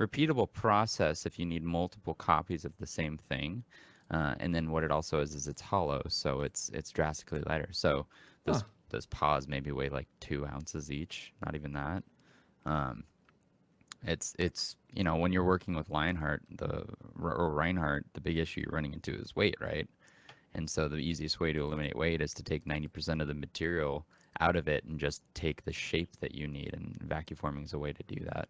repeatable process if you need multiple copies of the same thing. And then what it also is it's hollow, so it's drastically lighter. So those Huh. those paws maybe weigh like 2 ounces each, not even that. It's when you're working with Lionheart or Reinhardt, the big issue you're running into is weight, right? And so the easiest way to eliminate weight is to take 90% of the material out of it and just take the shape that you need, and vacuum forming is a way to do that.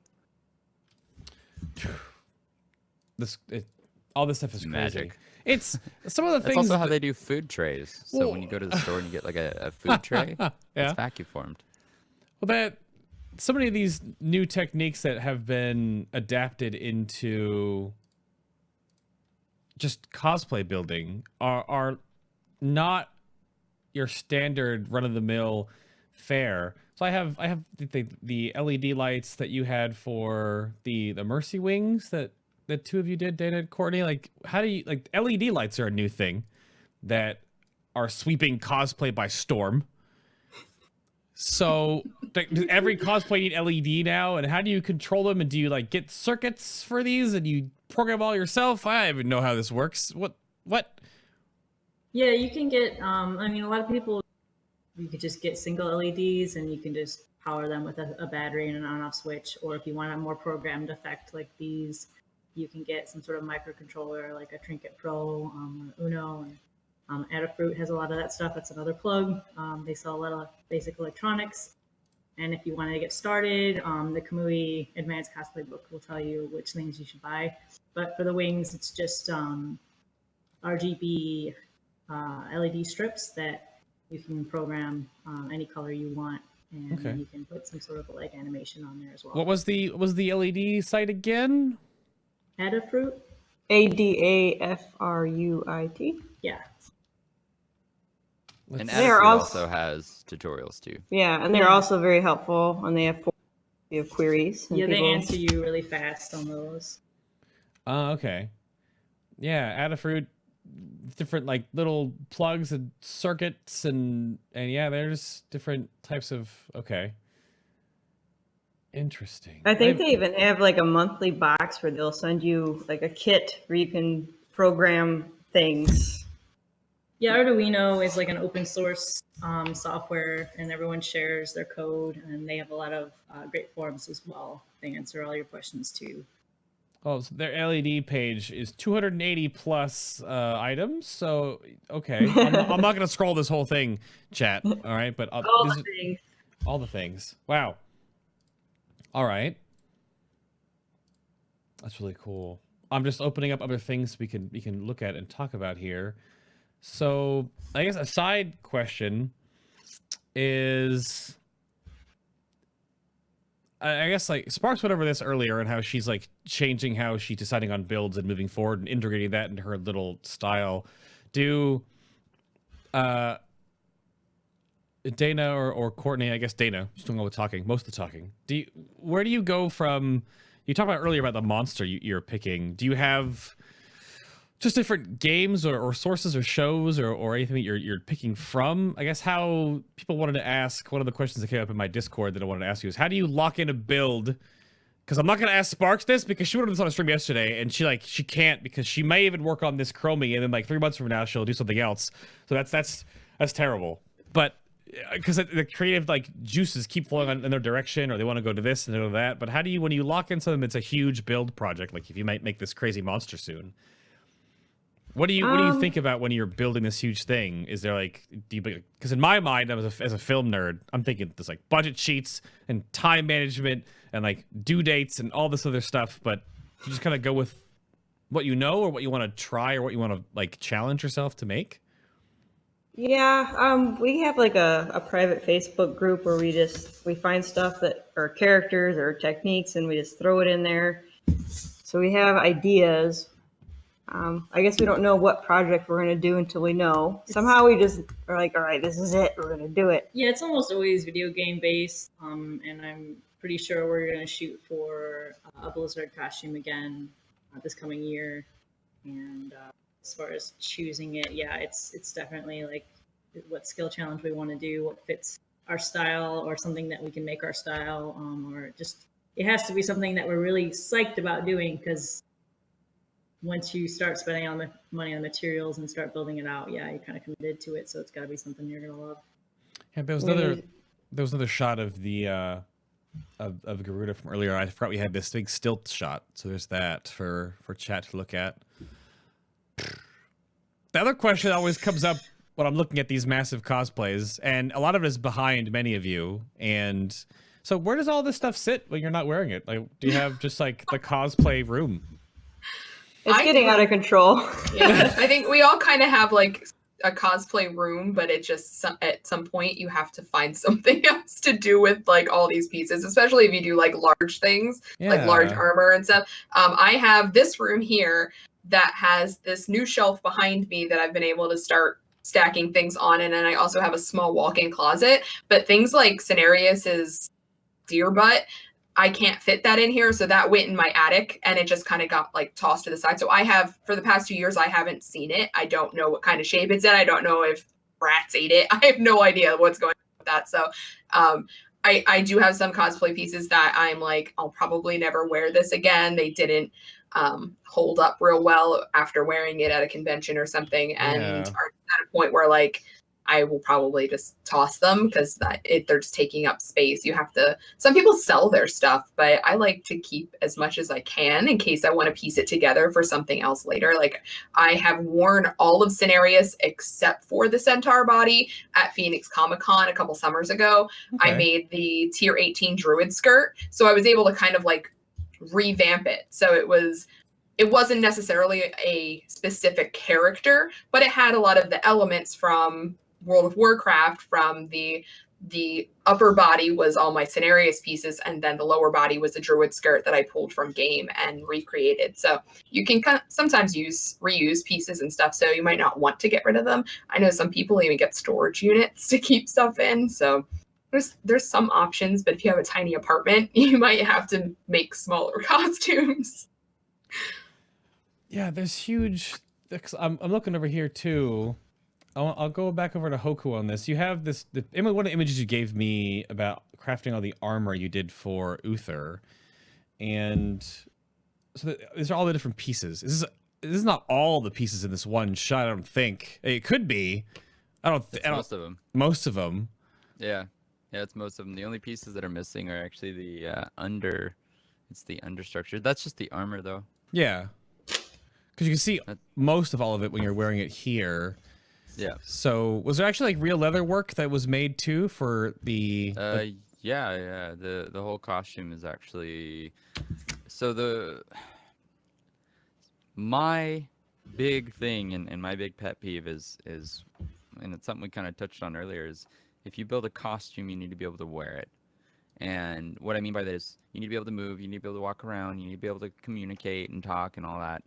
All this stuff is crazy. Magic. It's some of the That's things. also how they do food trays. So Well- when you go to the store and you get like a food tray, Yeah. it's vacuum formed. Well, so many of these new techniques that have been adapted into just cosplay building are not your standard run of the mill fare. So I have the LED lights that you had for the Mercy Wings that the two of you did, Dana and Courtney. Like, how do you like LED lights are a new thing that are sweeping cosplay by storm. So does every cosplay need LED now? And how do you control them? And do you like get circuits for these and you program all yourself? I don't even know how this works. What? Yeah, you can get. I mean, a lot of people, you could just get single LEDs and you can just power them with a battery and an on-off switch. Or if you want a more programmed effect like these, you can get some sort of microcontroller like a Trinket Pro or Uno. And Adafruit has a lot of that stuff. That's another plug. They sell a lot of basic electronics. And if you want to get started, the Kamui Advanced Cosplay book will tell you which things you should buy. But for the wings, it's just RGB LED strips that you can program any color you want, and Okay. you can put some sort of like animation on there as well. What was the LED site again? Adafruit? ADAFRUIT. Yeah. And They're Adafruit also- also has tutorials too. Yeah, and they're Yeah. also very helpful, and they have queries. And Yeah, they people- answer you really fast on those. Okay. Yeah, Adafruit, different like little plugs and circuits and yeah, there's different types of interesting. I think they even have like a monthly box where they'll send you like a kit where you can program things. Yeah, Arduino is like an open source software, and everyone shares their code, and they have a lot of great forums as well. They answer all your questions too. Oh, so their LED page is 280 plus items. So okay, I'm not gonna scroll this whole thing, chat. All right, but All this the is- things. all the things. Wow. All right. That's really cool. I'm just opening up other things we can look at and talk about here. So I guess a side question is, I guess like Sparkz went over this earlier and how she's like changing how she's deciding on builds and moving forward and integrating that into her little style. Do Dana or Courtney, I guess Dana, just doing all the talking, most of the talking. Where do you go from? You talked about earlier about the monster you're picking. Do you have just different games or sources or shows or anything that you're picking from? I guess how people wanted to ask, one of the questions that came up in my Discord that I wanted to ask you is, how do you lock in a build? Because I'm not going to ask Sparkz this because she wanted this on a stream yesterday and she can't because she may even work on this Chromie and then like 3 months from now she'll do something else. So that's terrible. But because the creative like juices keep flowing in their direction, or they want to go to this and go to that. But how do you, when you lock in something that's a huge build project, like if you might make this crazy monster soon, what do you think about when you're building this huge thing? Is there like, because in my mind, as a film nerd, I'm thinking there's like budget sheets and time management and like due dates and all this other stuff. But you just kind of go with what you know or what you want to try or what you want to like challenge yourself to make. Yeah, we have like a private Facebook group where we find stuff that are characters or techniques and we just throw it in there. So we have ideas, I guess we don't know what project we're going to do until we know. Somehow we just are like, all right, this is it. We're going to do it. Yeah, it's almost always video game based, and I'm pretty sure we're going to shoot for a Blizzard costume again this coming year. And as far as choosing it, yeah, it's definitely like what skill challenge we want to do, what fits our style, or something that we can make our style, or just it has to be something that we're really psyched about doing, because once you start spending on the money on materials and start building it out, yeah, you're kind of committed to it. So it's got to be something you're gonna love. Yeah, there was another shot of the of Garuda from earlier. I forgot we had this big stilt shot. So there's that for chat to look at. The other question that always comes up when I'm looking at these massive cosplays, and a lot of it is behind many of you. And so where does all this stuff sit when you're not wearing it? Like, do you have just like the cosplay room? It's getting out of control. Yeah, I think we all kind of have like a cosplay room, but it just at some point you have to find something else to do with like all these pieces, especially if you do like large things, like large armor and stuff. I have this room here that has this new shelf behind me that I've been able to start stacking things on, and then I also have a small walk-in closet. But things like Cenarius's deer butt, I can't fit that in here, so that went in my attic, and it just kind of got like tossed to the side. So I have, for the past 2 years, I haven't seen it. I don't know what kind of shape it's in. I don't know if rats ate it. I have no idea what's going on with that. So I do have some cosplay pieces that I'm like, I'll probably never wear this again. They didn't hold up real well after wearing it at a convention or something, and are at a point where like I will probably just toss them because they're just taking up space. You have to, some people sell their stuff, but I like to keep as much as I can in case I want to piece it together for something else later. Like I have worn all of Cenarius except for the centaur body at Phoenix Comic-Con a couple summers ago. Okay. I made the tier 18 druid skirt. So I was able to kind of like revamp it. So it wasn't necessarily a specific character, but it had a lot of the elements from World of Warcraft. From the upper body was all my Cenarius pieces, and then the lower body was a druid skirt that I pulled from game and recreated. So you can sometimes reuse pieces and stuff, so you might not want to get rid of them. I know some people even get storage units to keep stuff in, so there's some options, but if you have a tiny apartment, you might have to make smaller costumes. Yeah, there's huge. I'm looking over here too. I'll go back over to Hoku on this. You have this. One of the images you gave me about crafting all the armor you did for Uther, and so these are all the different pieces. This is not all the pieces in this one shot. I don't think it could be. Most of them. Most of them. Yeah, it's most of them. The only pieces that are missing are actually the It's the understructure. That's just the armor, though. Yeah. Because you can see most of all of it when you're wearing it here. Yeah. So was there actually like real leather work that was made too for the? Yeah. The whole costume is actually. So my big thing and my big pet peeve is, and it's something we kind of touched on earlier, is if you build a costume, you need to be able to wear it. And what I mean by that is you need to be able to move, you need to be able to walk around, you need to be able to communicate and talk and all that.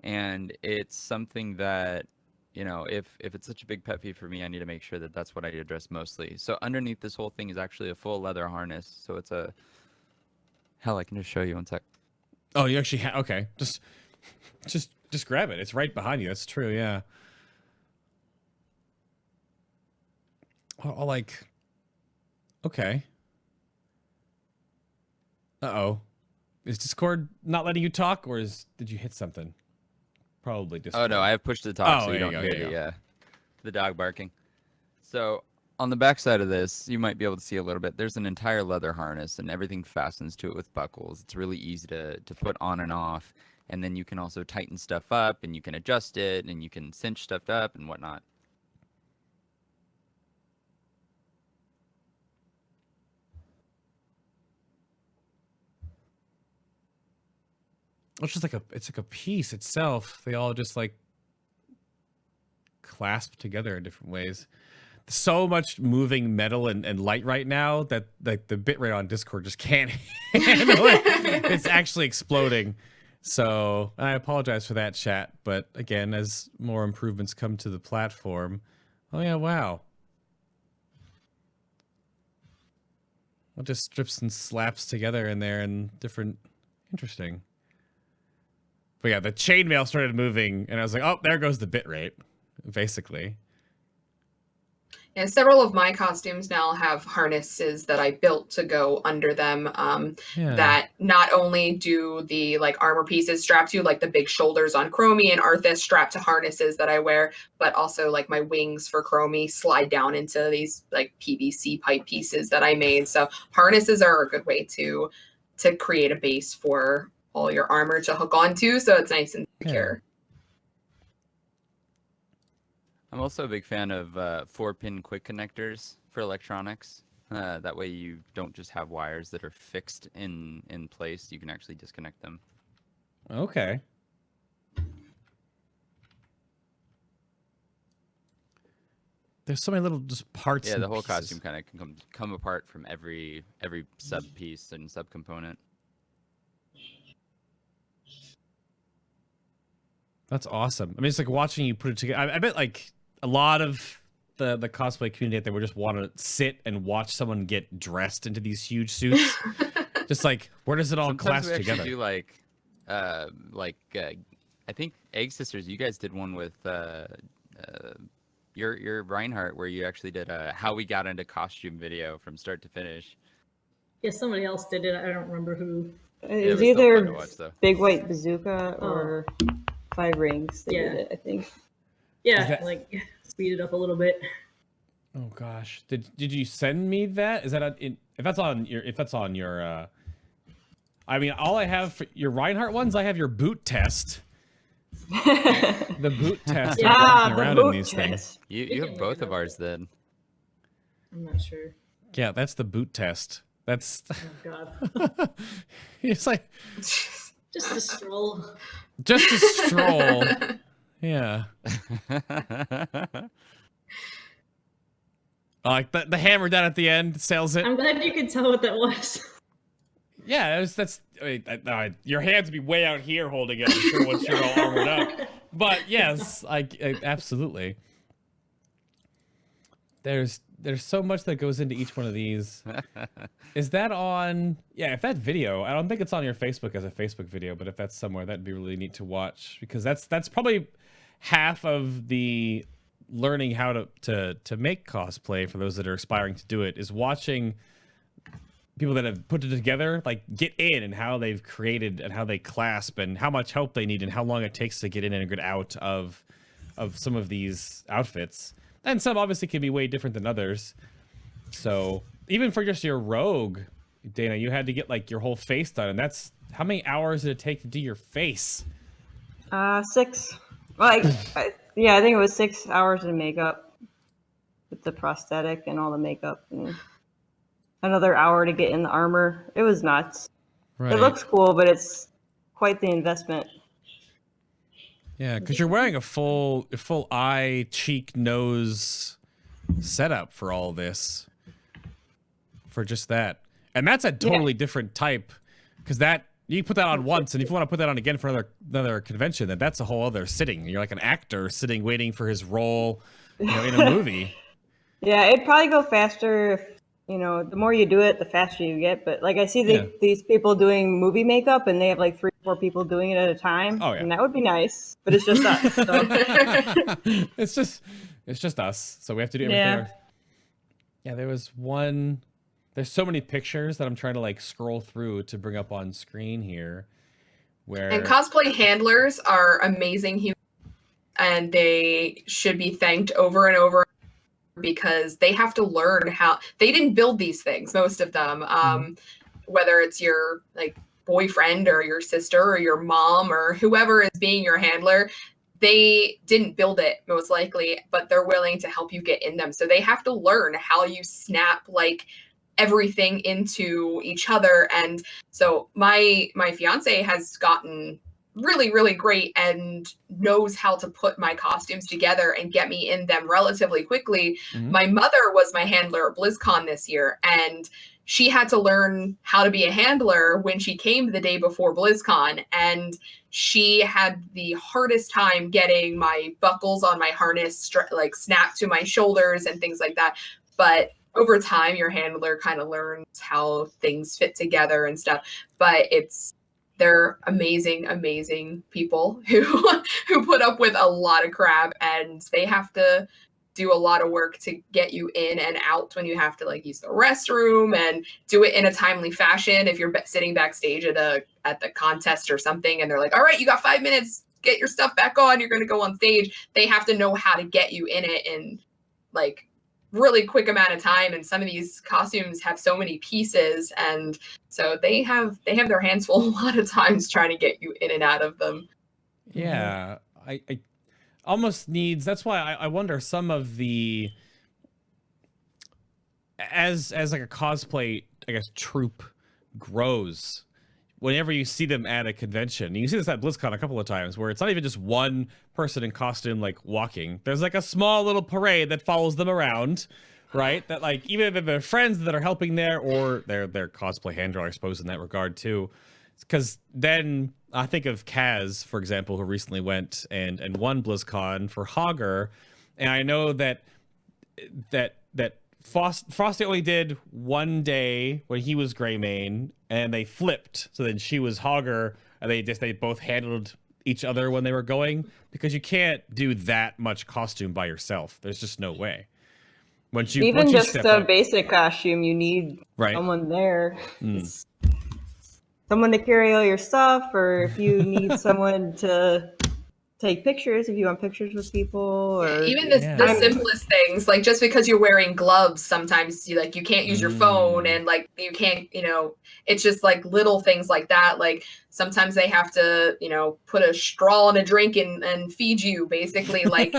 And it's something that, you know, if it's such a big pet peeve for me, I need to make sure that that's what I address mostly. So underneath this whole thing is actually a full leather harness. So it's a... Hell, I can just show you one sec. Oh, you actually have... Okay. Just grab it. It's right behind you. That's true, yeah. Oh, like... Okay. Uh-oh. Is Discord not letting you talk, or did you hit something? Probably Discord. Oh, no, I have push to talk, so you don't hear the dog barking. So on the back side of this, you might be able to see a little bit. There's an entire leather harness, and everything fastens to it with buckles. It's really easy to put on and off, and then you can also tighten stuff up, and you can adjust it, and you can cinch stuff up and whatnot. It's just like it's like a piece itself. They all just like clasp together in different ways. So much moving metal and light right now that like the bitrate on Discord just can't handle it. It's actually exploding. So I apologize for that, chat. But again, as more improvements come to the platform, oh yeah, wow. It just strips and slaps together in there and different, interesting. But yeah, the chainmail started moving, and I was like, oh, there goes the bitrate, basically. And several of my costumes now have harnesses that I built to go under them. That not only do the like armor pieces strap to, like the big shoulders on Chromie and Arthas strap to harnesses that I wear, but also like my wings for Chromie slide down into these like PVC pipe pieces that I made. So harnesses are a good way to create a base for all your armor to hook onto, so it's nice and secure. I'm also a big fan of 4-pin quick connectors for electronics. That way you don't just have wires that are fixed in place. You can actually disconnect them. Okay. There's so many little just parts. Yeah, and the whole pieces. costume kind of can come apart from every sub piece and sub component. That's awesome. I mean, it's like watching you put it together. I bet like a lot of the cosplay community out there would just want to sit and watch someone get dressed into these huge suits. Just like, where does it all Sometimes clash we together? actually do I think Egg Sisters, you guys did one with your Reinhardt, where you actually did a how we got into costume video from start to finish. Yeah, somebody else did it. I don't remember who. It was was still fun either to watch, though. Big White Bazooka or Five Rings. They did it, I think. Yeah, speed it up a little bit. Oh gosh, did you send me that? Is that if that's on your I mean, all I have for your Reinhardt ones, I have your boot test. The boot test. Yeah, around the in boot these things. test. You have both of ours then. I'm not sure. Yeah, that's the boot test. That's. Oh God. It's like Just a stroll. just a stroll. Yeah. Like the hammer down at the end sells it. I'm glad you could tell what that was. Yeah, your hands would be way out here holding it, I'm sure, once you're all armored up. But yes, absolutely. There's so much that goes into each one of these. Is that on? Yeah, if that video, I don't think it's on your Facebook as a Facebook video, but if that's somewhere, that'd be really neat to watch, because that's probably half of the learning how to make cosplay for those that are aspiring to do it, is watching people that have put it together, like, get in, and how they've created and how they clasp and how much help they need and how long it takes to get in and get out of some of these outfits. And some obviously can be way different than others. So even for just your rogue, Dana, you had to get like your whole face done, and that's how many hours did it take to do your face? 6. Well, I think it was 6 hours of makeup with the prosthetic and all the makeup, and another hour to get in the armor. It was nuts. Right. It looks cool, but it's quite the investment. Yeah, because you're wearing a full eye, cheek, nose setup for all this. For just that. And that's a totally different type, because that you put that on once, and if you want to put that on again for another convention, then that's a whole other sitting. You're like an actor sitting waiting for his role, in a movie. Yeah, it'd probably go faster if, the more you do it, the faster you get. But like I see these people doing movie makeup, and they have like 3 or 4 people doing it at a time. Oh yeah, and that would be nice. But it's just us. So. it's just us. So we have to do everything. Yeah, there was one. There's so many pictures that I'm trying to like scroll through to bring up on screen here. And cosplay handlers are amazing humans, and they should be thanked over and over, because they have to learn how. They didn't build these things, most of them. Whether it's your like boyfriend or your sister or your mom or whoever is being your handler, they didn't build it most likely, but they're willing to help you get in them. So they have to learn how you snap like everything into each other. And so my fiance has gotten really, really great and knows how to put my costumes together and get me in them relatively quickly. Mhm. My mother was my handler at BlizzCon this year, and she had to learn how to be a handler when she came the day before BlizzCon, and she had the hardest time getting my buckles on my harness like snapped to my shoulders and things like that. But over time, your handler kind of learns how things fit together and stuff. But they're amazing people who put up with a lot of crap, and they have to do a lot of work to get you in and out when you have to like use the restroom, and do it in a timely fashion. If you're sitting backstage at the contest or something, and they're like, all right, you got 5 minutes, get your stuff back on, you're going to go on stage. They have to know how to get you in it in like really quick amount of time. And some of these costumes have so many pieces, and so they have their hands full a lot of times trying to get you in and out of them. Yeah, I almost needs. That's why I wonder some of the as like a cosplay, I guess, troupe grows. Whenever you see them at a convention, you see this at BlizzCon a couple of times, where it's not even just one person in costume like walking. There's like a small little parade that follows them around, right? That like even if they're friends that are helping there, or they're cosplay handler, I suppose, in that regard too. Because then I think of Kaz, for example, who recently went and won BlizzCon for Hogger, and I know that Frosty only did one day when he was Greymane, and they flipped. So then she was Hogger, and they both handled each other when they were going, because you can't do that much costume by yourself. There's just no way. Once you just step a up, basic costume, you need right? someone there. Someone to carry all your stuff, or if you need someone to take pictures, if you want pictures with people, or even the simplest things, like just because you're wearing gloves, sometimes you can't use your phone, and like you can't, it's just like little things like that. Like sometimes they have to, put a straw in a drink and feed you, basically. Like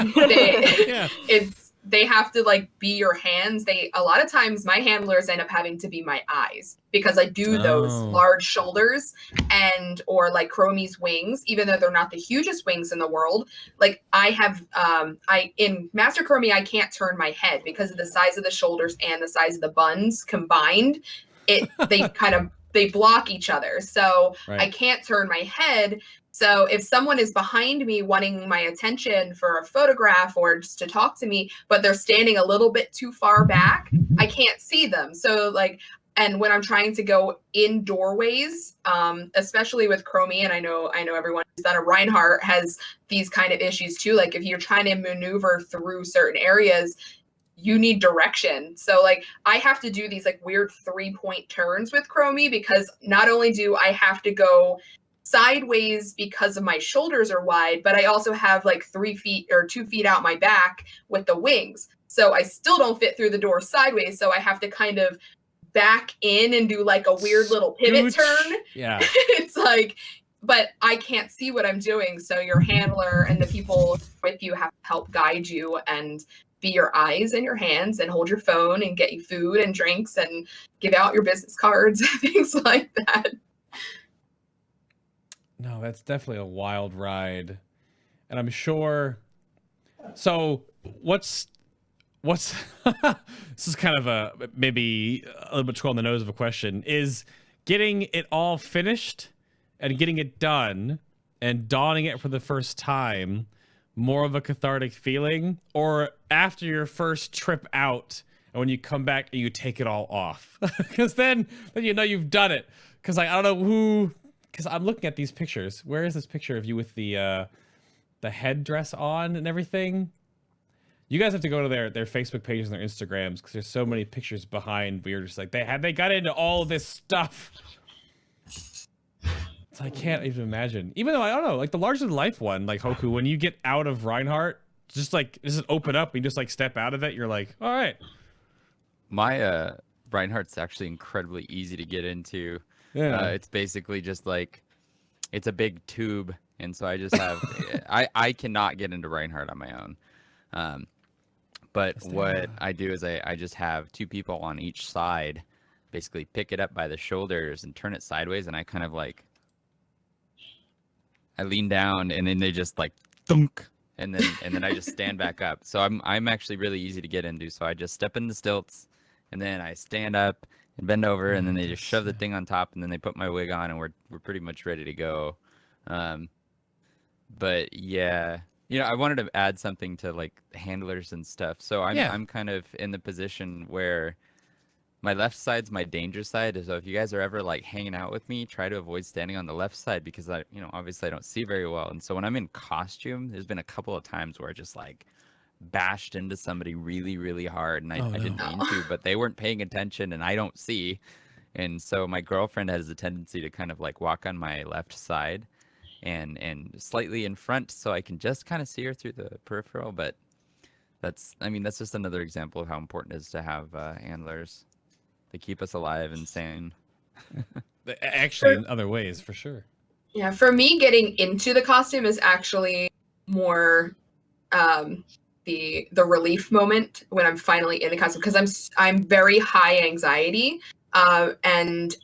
they have to like be your hands. A lot of times my handlers end up having to be my eyes, because I do those large shoulders, or like Chromie's wings, even though they're not the hugest wings in the world. Like I have, in Master Chromie, I can't turn my head because of the size of the shoulders and the size of the buns combined. They block each other. So right. I can't turn my head. So if someone is behind me wanting my attention for a photograph or just to talk to me, but they're standing a little bit too far back, I can't see them. So and when I'm trying to go in doorways, especially with Chromie, and I know everyone who's done a Reinhardt has these kind of issues too. Like if you're trying to maneuver through certain areas, you need direction. So like I have to do these like weird 3-point turns with Chromie, because not only do I have to go sideways because of my shoulders are wide, but I also have like 3 feet or 2 feet out my back with the wings. So I still don't fit through the door sideways. So I have to kind of back in and do like a weird little pivot turn. Yeah. It's like, but I can't see what I'm doing. So your handler and the people with you have to help guide you and be your eyes and your hands and hold your phone and get you food and drinks and give out your business cards, things like that. No, that's definitely a wild ride. And I'm sure. So what's this is kind of a maybe a little bit too on the nose of a question, is getting it all finished and getting it done and donning it for the first time more of a cathartic feeling, or after your first trip out and when you come back and you take it all off? Because then you've done it. Because I don't know who, because I'm looking at these pictures. Where is this picture of you with the headdress on and everything? You guys have to go to their Facebook pages and their Instagrams, because there's so many pictures behind where you're just like, they got into all this stuff. So I can't even imagine. Even though I don't know, like the larger than life one, like Hoku, when you get out of Reinhardt, just open up and you just like step out of it, you're like, all right. My Reinhardt's actually incredibly easy to get into. Yeah. It's basically just like, it's a big tube, and so I just have I cannot get into Reinhardt on my own. But what I do is I just have 2 people on each side, basically pick it up by the shoulders and turn it sideways, and I kind of like I lean down, and then they just like thunk, and then I just stand back up. So I'm actually really easy to get into. So I just step in the stilts, and then I stand up and bend over, and then they just shove the thing on top, and then they put my wig on, and we're pretty much ready to go. But yeah, I wanted to add something to like handlers and stuff. So I'm kind of in the position where my left side's my danger side. So if you guys are ever like hanging out with me, try to avoid standing on the left side because obviously I don't see very well. And so when I'm in costume, there's been a couple of times where I just like bashed into somebody really, really hard, and I didn't mean to, but they weren't paying attention, and I don't see. And so my girlfriend has a tendency to kind of like walk on my left side and slightly in front, so I can just kind of see her through the peripheral. But that's just another example of how important it is to have handlers. They keep us alive and sane. Actually, in other ways, for sure. Yeah, for me, getting into the costume is actually more the relief moment when I'm finally in the costume, because I'm very high anxiety, and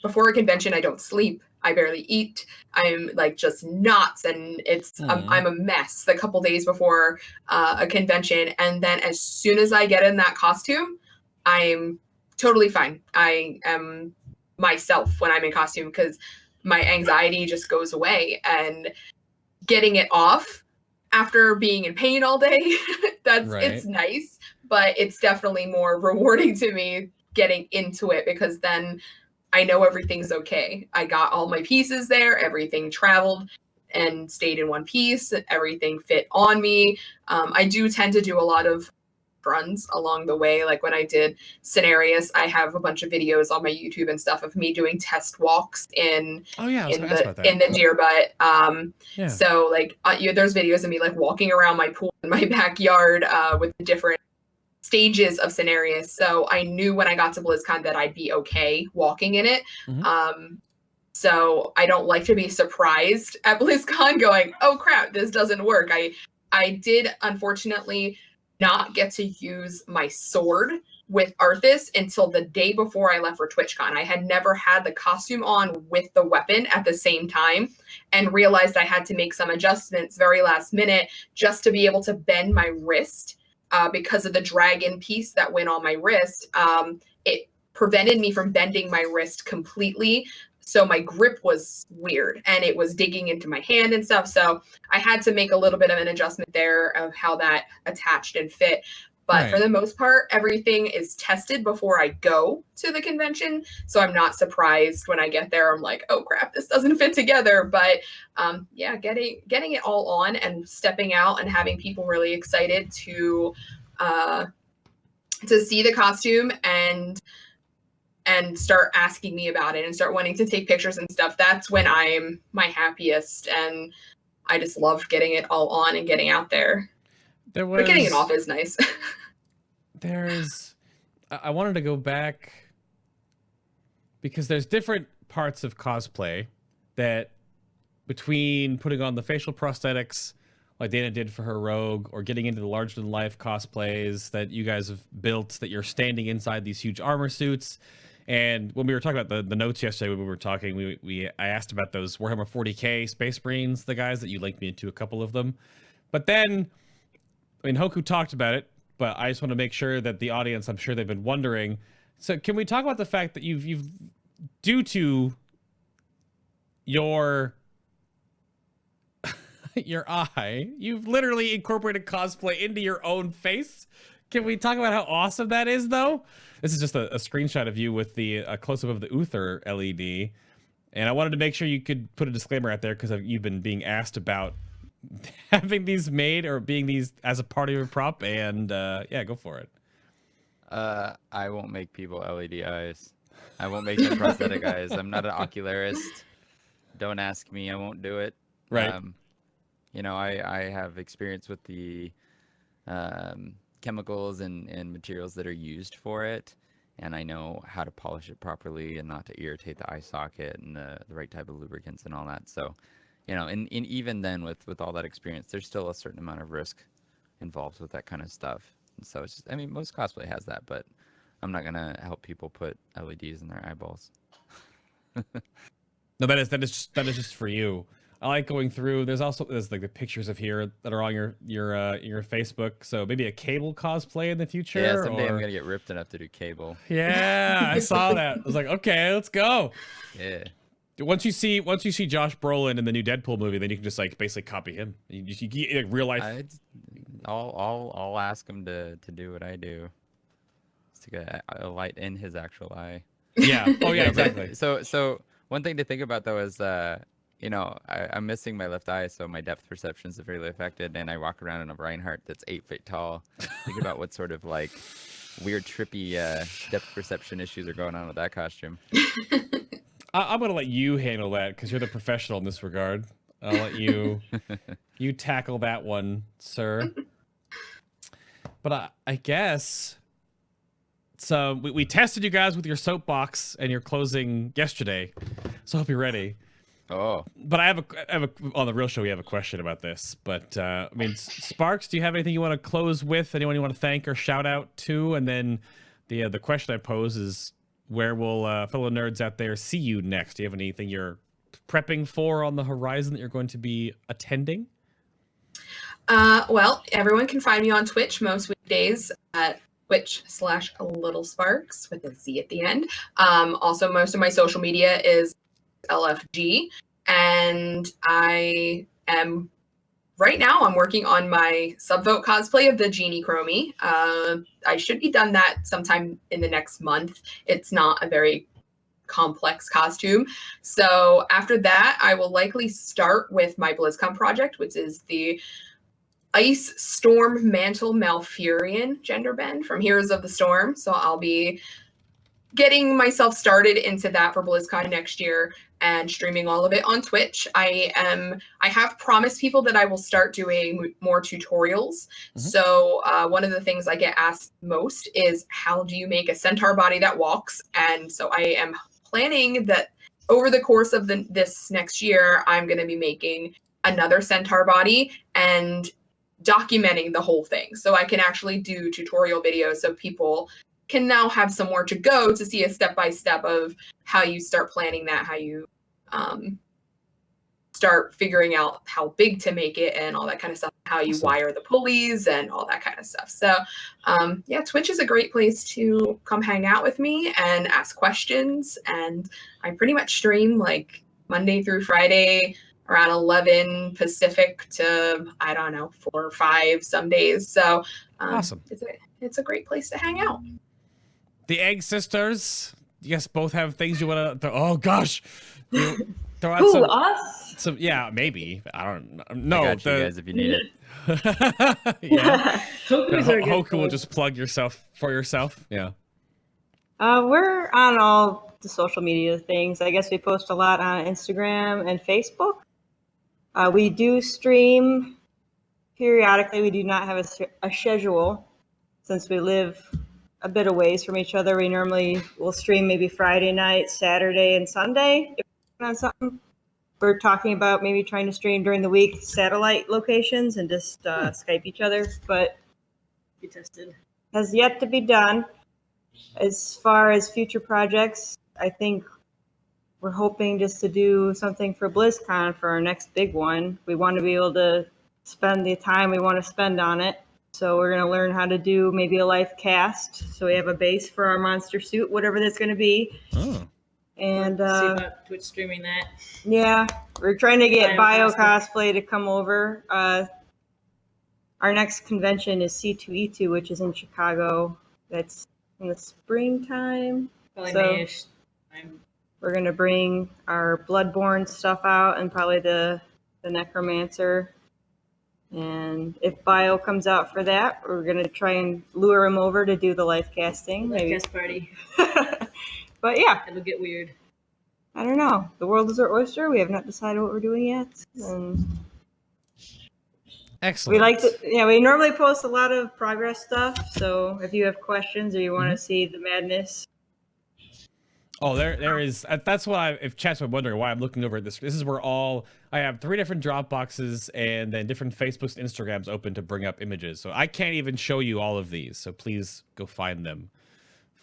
before a convention I don't sleep. I barely eat. I'm like just nuts, and I'm a mess the couple days before a convention, and then as soon as I get in that costume, I'm totally fine. I am myself when I'm in costume because my anxiety just goes away, and getting it off after being in pain all day, it's nice, but it's definitely more rewarding to me getting into it, because then I know everything's okay. I got all my pieces there, everything traveled and stayed in one piece, everything fit on me. I do tend to do a lot of runs along the way. Like when I did Cenarius, I have a bunch of videos on my YouTube and stuff of me doing test walks in the deer butt. So like there's videos of me like walking around my pool in my backyard with the different stages of Cenarius. So I knew when I got to BlizzCon that I'd be okay walking in it. So I don't like to be surprised at BlizzCon going, oh crap, this doesn't work. I did unfortunately not get to use my sword with Arthas until the day before I left for TwitchCon. I had never had the costume on with the weapon at the same time, and realized I had to make some adjustments very last minute just to be able to bend my wrist because of the dragon piece that went on my wrist. It prevented me from bending my wrist completely. So my grip was weird, and it was digging into my hand and stuff. So I had to make a little bit of an adjustment there of how that attached and fit. But for the most part, everything is tested before I go to the convention. So I'm not surprised when I get there. I'm like, oh crap, this doesn't fit together. But getting it all on and stepping out and having people really excited to see the costume and start asking me about it and start wanting to take pictures and stuff, that's when I'm my happiest. And I just love getting it all on and getting out there. But getting it off is nice. I wanted to go back because there's different parts of cosplay that, between putting on the facial prosthetics like Dana did for her rogue, or getting into the larger than life cosplays that you guys have built, that you're standing inside these huge armor suits. And when we were talking about the notes yesterday, when we were talking, I asked about those Warhammer 40k Space Marines, the guys that you linked me into a couple of them. But then, I mean, Hoku talked about it, but I just want to make sure that the audience, I'm sure they've been wondering. So can we talk about the fact that you've due to your eye, you've literally incorporated cosplay into your own face? Can we talk about how awesome that is, though? This is just a screenshot of you with the close-up of the Uther LED. And I wanted to make sure you could put a disclaimer out there, because you've been being asked about having these made or being these as a part of your prop. And yeah, go for it. I won't make people LED eyes. I won't make them prosthetic eyes. I'm not an ocularist. Don't ask me. I won't do it. Right. I have experience with the chemicals and materials that are used for it, and I know how to polish it properly and not to irritate the eye socket, and the right type of lubricants and all that. So, and even then with all that experience, there's still a certain amount of risk involved with that kind of stuff. And so it's just, most cosplay has that, but I'm not gonna help people put LEDs in their eyeballs. No, that is just for you. I like going through. There's like the pictures of here that are on your Facebook. So maybe a Cable cosplay in the future. Yeah, someday I'm gonna get ripped enough to do Cable. Yeah, I saw that. I was like, okay, let's go. Yeah. Once you see Josh Brolin in the new Deadpool movie, then you can just like basically copy him. You get like real life. I'll ask him to do what I do. Stick a light in his actual eye. Yeah. Oh yeah, exactly. So one thing to think about though is I'm missing my left eye, so my depth perception is severely affected, and I walk around in a Reinhardt that's 8 feet tall. Think about what sort of like weird trippy depth perception issues are going on with that costume. I'm gonna let you handle that because you're the professional in this regard. I'll let you tackle that one, sir. But I guess so. We tested you guys with your soapbox and your closing yesterday, so I hope you're ready. Oh. But I have a on the real show we have a question about this. But I mean, Sparkz, do you have anything you want to close with? Anyone you want to thank or shout out to? And then the question I pose is, where will fellow nerds out there see you next? Do you have anything you're prepping for on the horizon that you're going to be attending? Well, everyone can find me on Twitch most weekdays at Twitch/LittleSparkz with a Z at the end. Also, most of my social media is LFG, and right now I'm working on my subvote cosplay of the Genie Chromie. I should be done that sometime in the next month. It's not a very complex costume. So after that, I will likely start with my BlizzCon project, which is the Ice Storm Mantle Malfurion gender bend from Heroes of the Storm. So I'll be getting myself started into that for BlizzCon next year and streaming all of it on Twitch. I have promised people that I will start doing more tutorials. Mm-hmm. So one of the things I get asked most is, how do you make a centaur body that walks? And so I am planning that over the course of this next year, I'm going to be making another centaur body and documenting the whole thing. So I can actually do tutorial videos so people can now have somewhere to go to see a step-by-step of how you start planning that, how you start figuring out how big to make it and all that kind of stuff, how you wire the pulleys and all that kind of stuff. So yeah, Twitch is a great place to come hang out with me and ask questions. And I pretty much stream like Monday through Friday around 11 Pacific to, I don't know, 4 or 5 some days. So awesome. It's a great place to hang out. The Egg Sisters, you guys both have things you want to... Oh, gosh. Throw out Who, us? Some, yeah, maybe. I don't know. No, I got you guys if you need it. Yeah. Hoku will just plug yourself for yourself. Yeah. We're on all the social media things. I guess we post a lot on Instagram and Facebook. We do stream periodically. We do not have a schedule since we live a bit of ways from each other. We normally will stream maybe Friday night, Saturday, and Sunday. If we're on something, we're talking about maybe trying to stream during the week, satellite locations, and just Skype each other. But be tested. Has yet to be done. As far as future projects, I think we're hoping just to do something for BlizzCon for our next big one. We want to be able to spend the time we want to spend on it. So we're going to learn how to do maybe a live cast. So we have a base for our monster suit, whatever that's going to be. Oh. And see about Twitch streaming that. Yeah, we're trying to get Bio Cosplay. Cosplay to come over. Our next convention is C2E2, which is in Chicago. That's in the springtime. Probably So- May-ish time. We're going to bring our Bloodborne stuff out and probably the Necromancer. And if Bio comes out for that, we're going to try and lure him over to do the live casting. Maybe. Guest party. But yeah, It'll get weird. I don't know. The world is our oyster. We have not decided what we're doing yet. And Excellent. we like to, we normally post a lot of progress stuff. So if you have questions or you want to see the madness. Oh, there is. That's why, if chat's been wondering why I'm looking over at this. This is where I have 3 different drop boxes and then different Facebooks and Instagrams open to bring up images. So I can't even show you all of these. So please go find them.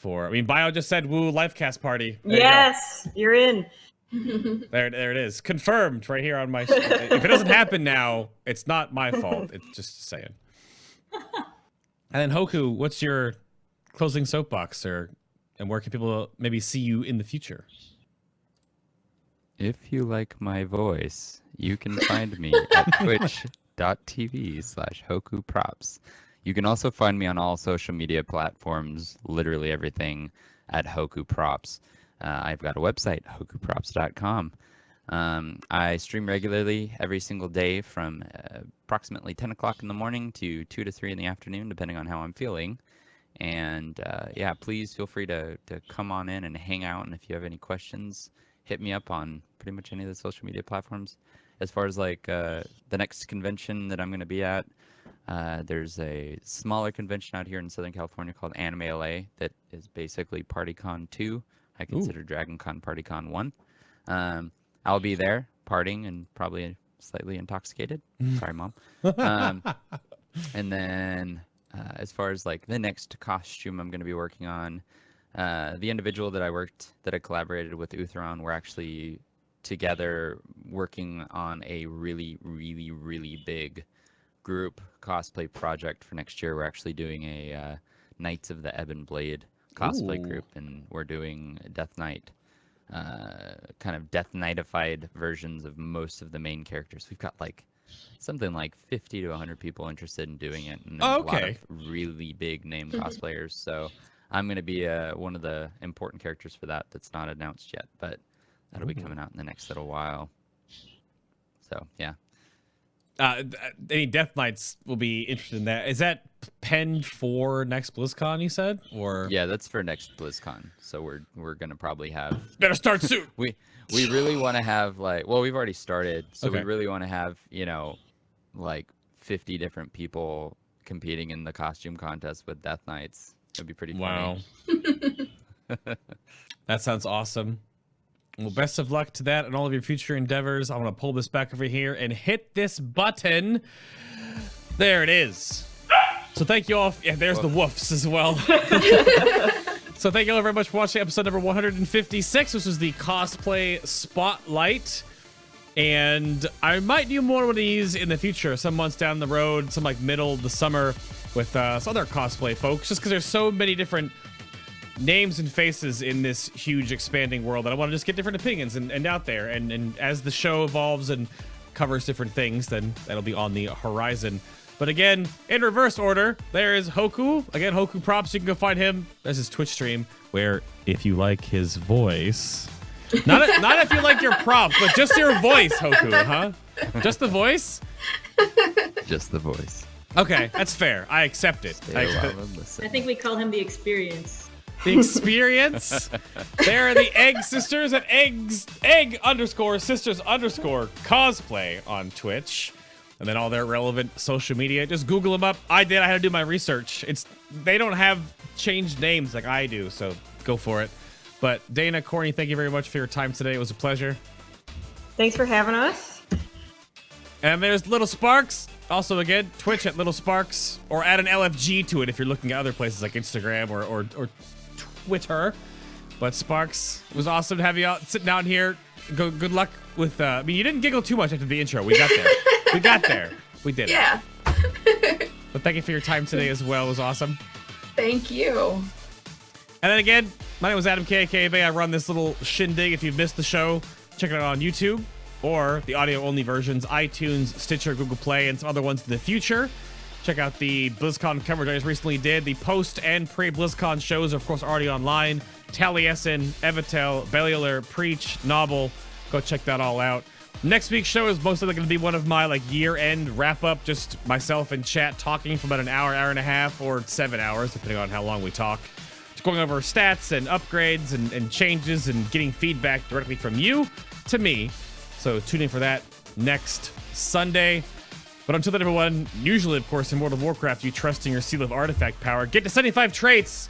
Bio just said, "Woo, live cast party." There Yes, you're in. There it is. Confirmed right here on my screen. If it doesn't happen now, it's not my fault. It's just saying. And then Hoku, what's your closing soapbox, and where can people maybe see you in the future? If you like my voice, you can find me at twitch.tv/Hoku Props. You can also find me on all social media platforms, literally everything, at Hoku Props. I've got a website, hokuprops.com. I stream regularly every single day from approximately 10 o'clock in the morning to 2 to 3 in the afternoon, depending on how I'm feeling. And yeah, please feel free to come on in and hang out. And if you have any questions, hit me up on pretty much any of the social media platforms. As far as like the next convention that I'm going to be at, there's a smaller convention out here in Southern California called Anime LA that is basically PartyCon 2. I consider DragonCon PartyCon 1. I'll be there partying and probably slightly intoxicated. Sorry, Mom. And then as far as like the next costume I'm going to be working on, the individual that I collaborated with, Utheron, we're actually together working on a really, really, really big group cosplay project for next year. We're actually doing a Knights of the Ebon Blade cosplay group, and we're doing Death Knight, kind of Death Knightified versions of most of the main characters. We've got like something like 50 to 100 people interested in doing it, and a lot of really big name cosplayers. So I'm going to be one of the important characters for that that's not announced yet, but that'll be coming out in the next little while. So yeah. Any Death Knights will be interested in that. Is that penned for next BlizzCon, you said? Or yeah, that's for next BlizzCon. So we're gonna probably have better start soon. we really want to have like, well, we've already started, so we really want to have, you know, like 50 different people competing in the costume contest with Death Knights. It'd be pretty funny. Wow. That sounds awesome. Well, best of luck to that and all of your future endeavors. I want to pull this back over here and hit this button. There it is. So thank you all. Yeah, there's the woofs as well. So thank you all very much for watching episode number 156. This was the Cosplay Spotlight. And I might do more of these in the future, some months down the road, some like middle of the summer with some other cosplay folks, just because there's so many different names and faces in this huge expanding world that I want to just get different opinions and out there. And as the show evolves and covers different things, then that'll be on the horizon. But again, in reverse order, there is Hoku. Again, Hoku Props. You can go find him. That's his Twitch stream, where if you like his voice, not if you like your props, but just your voice, Hoku, huh? Just the voice? Just the voice. Okay, that's fair. I accept it. Stay a while and listen. I think we call him the Experience. The Experience. There are the Egg Sisters at egg_sisters_cosplay on Twitch. And then all their relevant social media. Just Google them up. I had to do my research. They don't have changed names like I do, so go for it. But Dana, Courtney, thank you very much for your time today. It was a pleasure. Thanks for having us. And there's Little Sparkz. Also, again, Twitch at Little Sparkz, or add an LFG to it if you're looking at other places like Instagram or Twitter. But Sparkz, it was awesome to have you out sitting down here. Good luck with. I mean, you didn't giggle too much after the intro. We got there. We got there. We did it. Yeah. But thank you for your time today as well. It was awesome. Thank you. And then again, my name was Adam KKB. I run this little shindig. If you've missed the show, check it out on YouTube or the audio-only versions, iTunes, Stitcher, Google Play, and some other ones in the future. Check out the BlizzCon coverage I just recently did. The post and pre-BlizzCon shows are, of course, already online. Taliesin, Evitel, Bellular, Preach, Novel. Go check that all out. Next week's show is most likely going to be one of my like year-end wrap-up, just myself and chat talking for about an hour, hour and a half, or 7 hours, depending on how long we talk. Just going over stats and upgrades and changes and getting feedback directly from you to me. So tune in for that next Sunday. But until then, everyone, usually, of course, in World of Warcraft, you trust in your Seal of Artifact power. Get to 75 traits,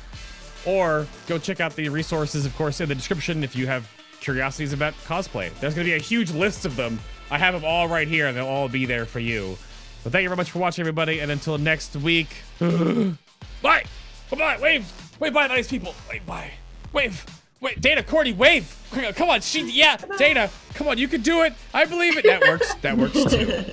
or go check out the resources, of course, in the description if you have curiosities about cosplay. There's going to be a huge list of them. I have them all right here, and they'll all be there for you. But thank you very much for watching, everybody, and until next week, bye! Bye-bye! Wave! Wave bye, nice people! Wave bye! Wave! Wait, Dana, Cordy, wave. Come on, yeah, Dana, come on, you can do it. I believe it. That works too.